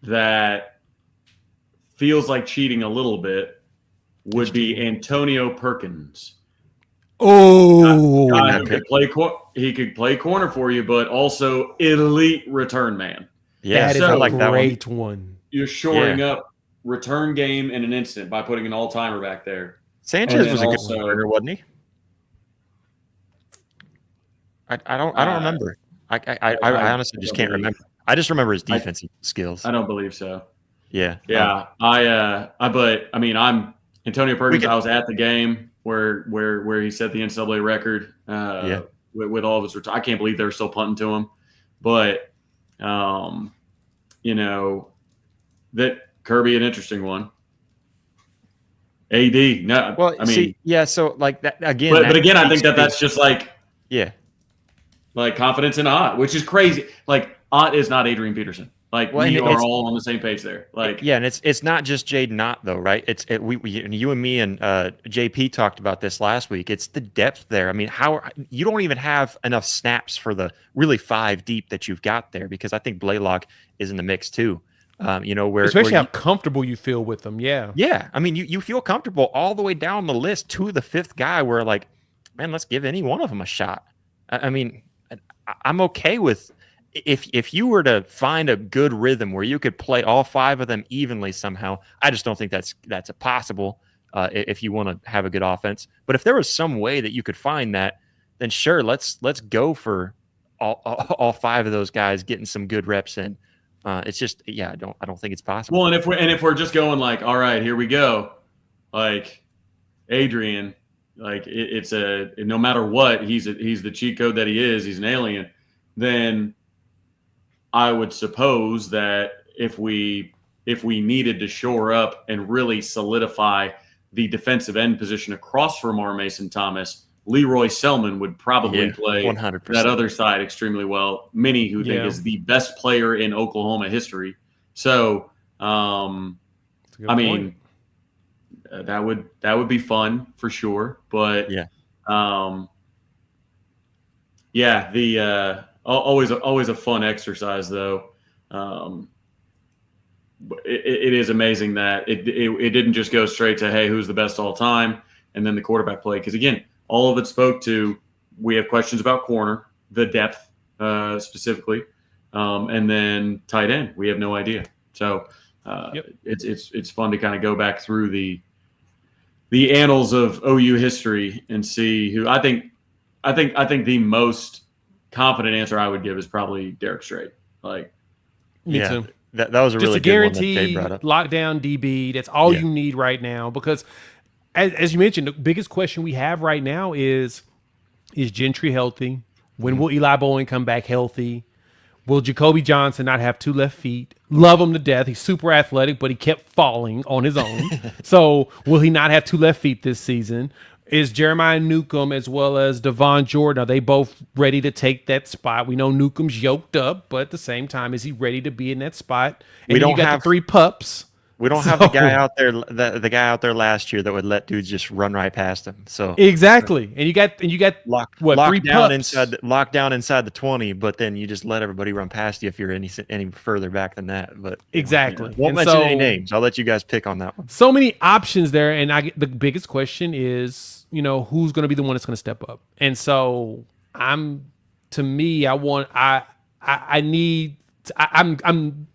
that feels like cheating a little bit would be Antonio Perkins. Oh, he could play corner for you, but also elite return man. Yeah, that is a great one. You're shoring up return game in an instant by putting an all-timer back there. Sanchez was a good returner, wasn't he? I don't remember. I honestly just can't remember. I just remember his defensive skills. I don't believe so. Yeah. I'm Antonio Perkins. I was at the game where he set the NCAA record with all of his I can't believe they're still punting to him. But that Kirby, an interesting one. AD. No, well, so like that again. But again, I think that's just like like confidence in Ott, which is crazy. Like Ott is not Adrian Peterson. Like we are all on the same page there. Like and it's not just Jaden Ott though, right? You and me and JP talked about this last week. It's the depth there. I mean, you don't even have enough snaps for the really 5 deep that you've got there, because I think Blaylock is in the mix too. Especially how comfortable you feel with them. Yeah. I mean, you feel comfortable all the way down the list to the 5th guy where like, man, let's give any one of them a shot. I mean, I'm okay with if you were to find a good rhythm where you could play all 5 of them evenly somehow. I just don't think that's possible if you want to have a good offense. But if there was some way that you could find that, then sure, let's go for all 5 of those guys getting some good reps in. It's just I don't think it's possible. Well, and if we're just going like, all right, here we go, like Adrian, like it's no matter what, he's the cheat code that he is, he's an alien. Then I would suppose that if we needed to shore up and really solidify the defensive end position across from our Mason Thomas, Leroy Selman would probably play 100%. That other side extremely well. Many who think is the best player in Oklahoma history. So, that would be fun for sure. But always a fun exercise though. It is amazing that it didn't just go straight to, hey, who's the best all time, and then the quarterback play. Because again, all of it spoke to, we have questions about corner, the depth specifically, and then tight end. We have no idea. So it's fun to kind of go back through the annals of OU history and see who I think the most confident answer I would give is probably Derek Strait. Like, me too. That was a really good one that Jay brought up. Lockdown DB. That's all you need right now, because as you mentioned, the biggest question we have right now is Gentry healthy? When will Eli Bowen come back healthy? Will Jacoby Johnson not have 2 left feet? Love him to death. He's super athletic, but he kept falling on his own. So will he not have 2 left feet this season? Is Jeremiah Newcomb as well as Devon Jordan, are they both ready to take that spot? We know Newcomb's yoked up, but at the same time, is he ready to be in that spot? And we don't have the 3 pups. We don't have the guy out there, the guy out there last year that would let dudes just run right past him. So exactly, and you got locked 3 down pups? locked down inside the 20, but then you just let everybody run past you if you're any further back than that. But exactly, won't mention any names. I'll let you guys pick on that one. So many options there, and the biggest question is, who's going to be the one that's going to step up? And so I'm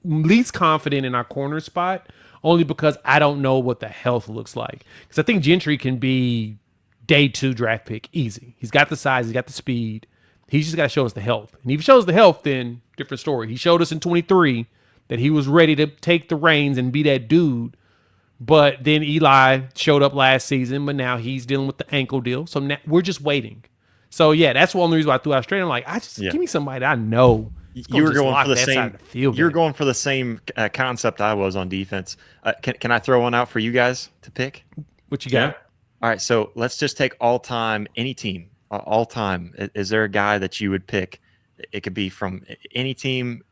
least confident in our corner spot, only because I don't know what the health looks like. Because I think Gentry can be day 2 draft pick easy. He's got the size, he's got the speed. He's just got to show us the health. And if he shows the health, then different story. He showed us in 23 that he was ready to take the reins and be that dude. But then Eli showed up last season, but now he's dealing with the ankle deal. So now we're just waiting. So yeah, that's one of the reasons why I threw out straight. I'm like, give me somebody that I know. You were going for the same. You're going for the same concept I was on defense. Can I throw one out for you guys to pick? What you got? All right, so let's just take all time, any team. all time. Is there a guy that you would pick? It could be from any team,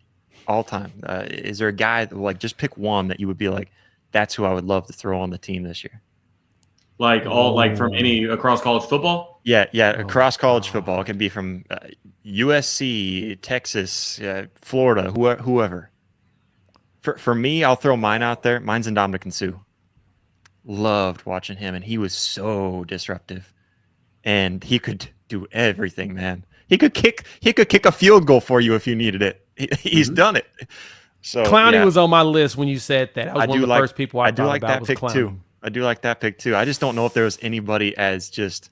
all time. Is there a guy that, like, just pick one that you would be like, that's who I would love to throw on the team this year? Like from any across college football? Yeah, across college football. It can be from USC, Texas, Florida, whoever. For me, I'll throw mine out there. Mine's Ndamukong Suh. Loved watching him, and he was so disruptive. And he could do everything, man. He could kick a field goal for you if you needed it. He's done it. So Clowney was on my list when you said that. I was one of the first people I do thought like about that was pick Clowney. too. I do like that pick too. I just don't know if there was anybody as just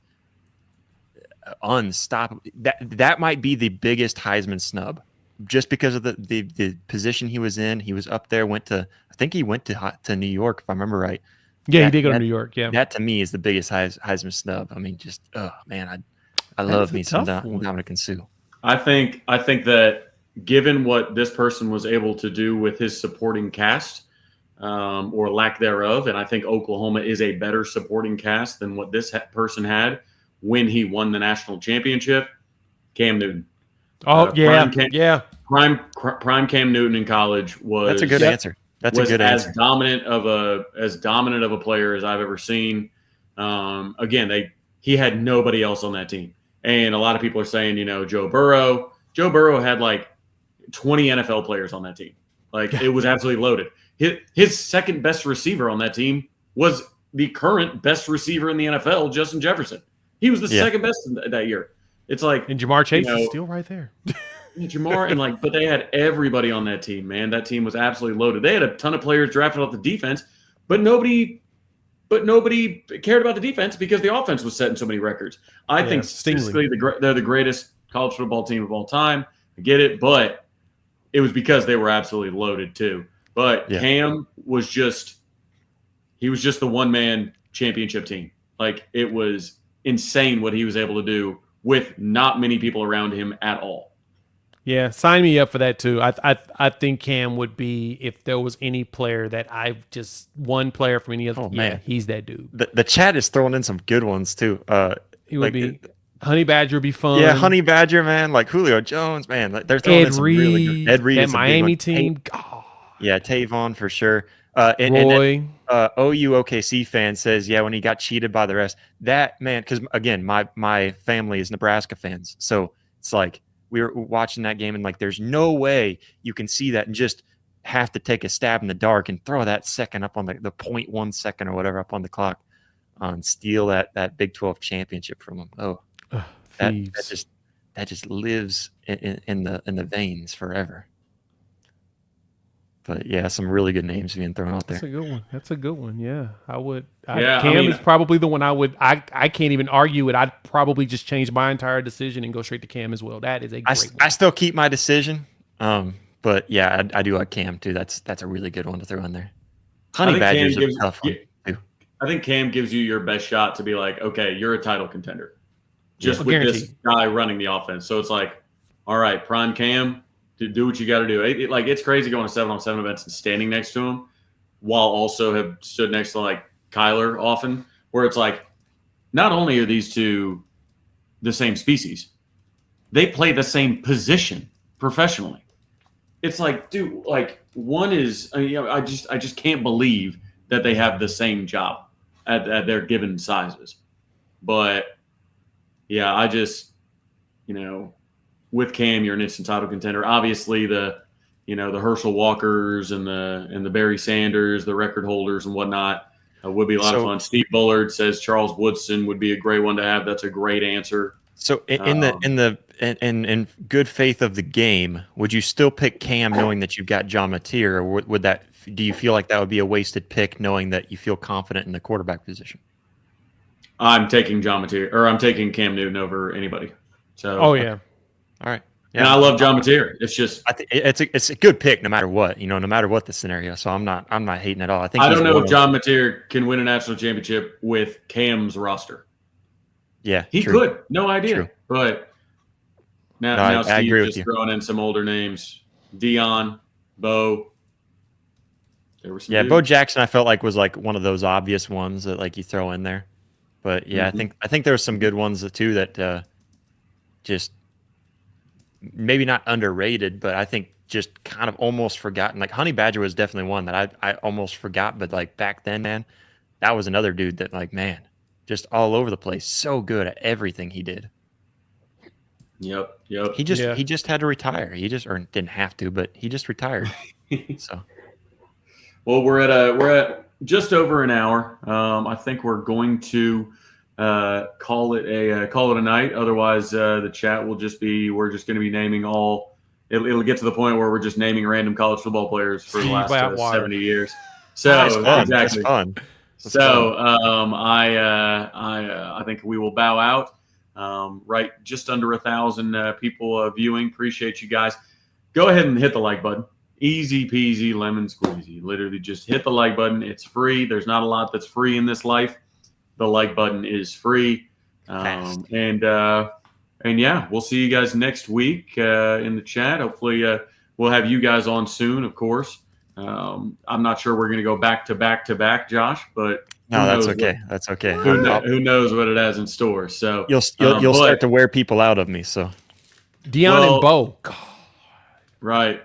unstoppable. That might be the biggest Heisman snub, just because of the position he was in. He was up there. I think he went to New York, if I remember right. Yeah, he did go to New York. Yeah, that to me is the biggest Heisman snub. I mean, just man, I love me some Ndamukong Suh. I think that given what this person was able to do with his supporting cast, or lack thereof, and I think Oklahoma is a better supporting cast than what this person had when he won the national championship. Cam Newton. Oh Prime Cam Newton in college was. That's a good answer. That's a good answer. As dominant of a player as I've ever seen. Again, he had nobody else on that team, and a lot of people are saying, Joe Burrow. Joe Burrow had like 20 NFL players on that team. Like, it was absolutely loaded. His second best receiver on that team was the current best receiver in the NFL, Justin Jefferson. He was the second best that year. It's like, and Jamar Chase is still right there. Jamar and but they had everybody on that team, man. That team was absolutely loaded. They had a ton of players drafted off the defense, but nobody cared about the defense because the offense was setting so many records. I think statistically they're the greatest college football team of all time. I get it, but it was because they were absolutely loaded too. But Cam was just the one-man championship team. Like, it was insane what he was able to do with not many people around him at all. Yeah, sign me up for that too. I think Cam would be, if there was any player that I've just one player from any other. Oh man, he's that dude. The chat is throwing in some good ones too. He would be. Honey Badger would be fun. Yeah, Honey Badger, man. Like Julio Jones, man. They're throwing in some really good. Ed Reed, that Miami team. Yeah, Tavon for sure. Roy. And OU OKC fan says, when he got cheated by the refs. That, man, because again, my family is Nebraska fans, so it's like we were watching that game and like, there's no way you can see that and just have to take a stab in the dark and throw that second up on the 0.1 second or whatever up on the clock, and steal that Big 12 championship from them. That just lives in the veins forever. But yeah, some really good names being thrown out there. That's a good one. Yeah, I would. Cam is probably the one I would. I can't even argue it. I'd probably just change my entire decision and go straight to Cam as well. That is a great one. I still keep my decision. But yeah, I do like Cam too. That's a really good one to throw in there. Honey Badger's a tough one too. I think Cam gives you your best shot to be like, okay, you're a title contender. Just with this guy running the offense. So it's like, all right, prime Cam, to do what you got to do. It's crazy going to 7-on-7 events and standing next to him, while also have stood next to like Kyler often, where it's like, not only are these two the same species, they play the same position professionally. It's like, dude, like one is, I just can't believe that they have the same job at their given sizes. But yeah, I just, with Cam, you're an instant title contender. Obviously, the Herschel Walkers and the Barry Sanders, the record holders and whatnot, would be a lot of fun. Steve Bullard says Charles Woodson would be a great one to have. That's a great answer. So in good faith of the game, would you still pick Cam knowing that you've got John Mateer, or do you feel like that would be a wasted pick knowing that you feel confident in the quarterback position? I'm taking John Mateer, or I'm taking Cam Newton over anybody. So. Oh yeah. All right. Yeah. And I love John Mateer. It's just it's a good pick no matter what, no matter what the scenario. So I'm not hating at all. I don't know if John Mateer can win a national championship with Cam's roster. Yeah, he could. No idea. True. But now Steve's just throwing in some older names. Dion, Bo. There were some dudes. Bo Jackson I felt like was like one of those obvious ones that like you throw in there. But yeah, I think there were some good ones too that just maybe not underrated, but I think just kind of almost forgotten. Like Honey Badger was definitely one that I almost forgot, but like back then, man, that was another dude that like, man, just all over the place, so good at everything he did. Yep. He just had to retire. He just or didn't have to, but he just retired. So, well, we're at just over an hour. I think we're going to call it a night. Otherwise, the chat will just be we're just going to be naming all. It'll get to the point where we're just naming random college football players for the last 70 years. So that's fun. Exactly. That's fun. I think we will bow out. Right, just under 1,000 people viewing. Appreciate you guys. Go ahead and hit the like button. Easy peasy, lemon squeezy. Literally just hit the like button. It's free. There's not a lot that's free in this life. The like button is free. And yeah, we'll see you guys next week in the chat. Hopefully we'll have you guys on soon, of course. I'm not sure we're going to go back to back, Josh, but no, that's okay. That's okay. Who knows what it has in store? So you'll start to wear people out of me. So Dion and Bo, God. Right.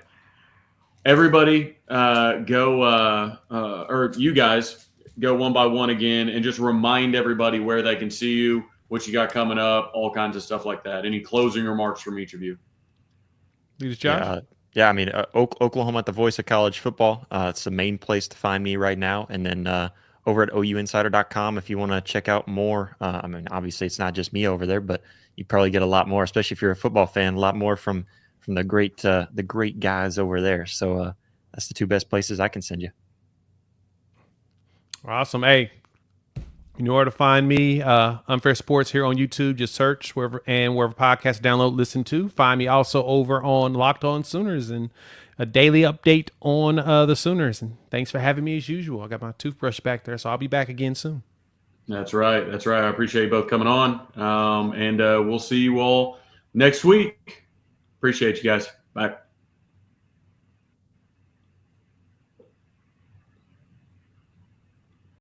Everybody, go or you guys go one by one again, and just remind everybody where they can see you, what you got coming up, all kinds of stuff like that. Any closing remarks from each of you? Josh? Yeah, I mean, Oklahoma at the voice of college football. It's the main place to find me right now. And then over at ouinsider.com, if you want to check out more. I mean, obviously, it's not just me over there, but you probably get a lot more, especially if you're a football fan, a lot more from the great guys over there. So that's the two best places I can send you. Awesome. Hey, you know where to find me. Unfair Sports here on YouTube. Just search wherever podcasts download, listen to. Find me also over on Locked On Sooners and a daily update on the Sooners. And thanks for having me as usual. I got my toothbrush back there, so I'll be back again soon. That's right. I appreciate you both coming on. And we'll see you all next week. Appreciate you guys. Bye.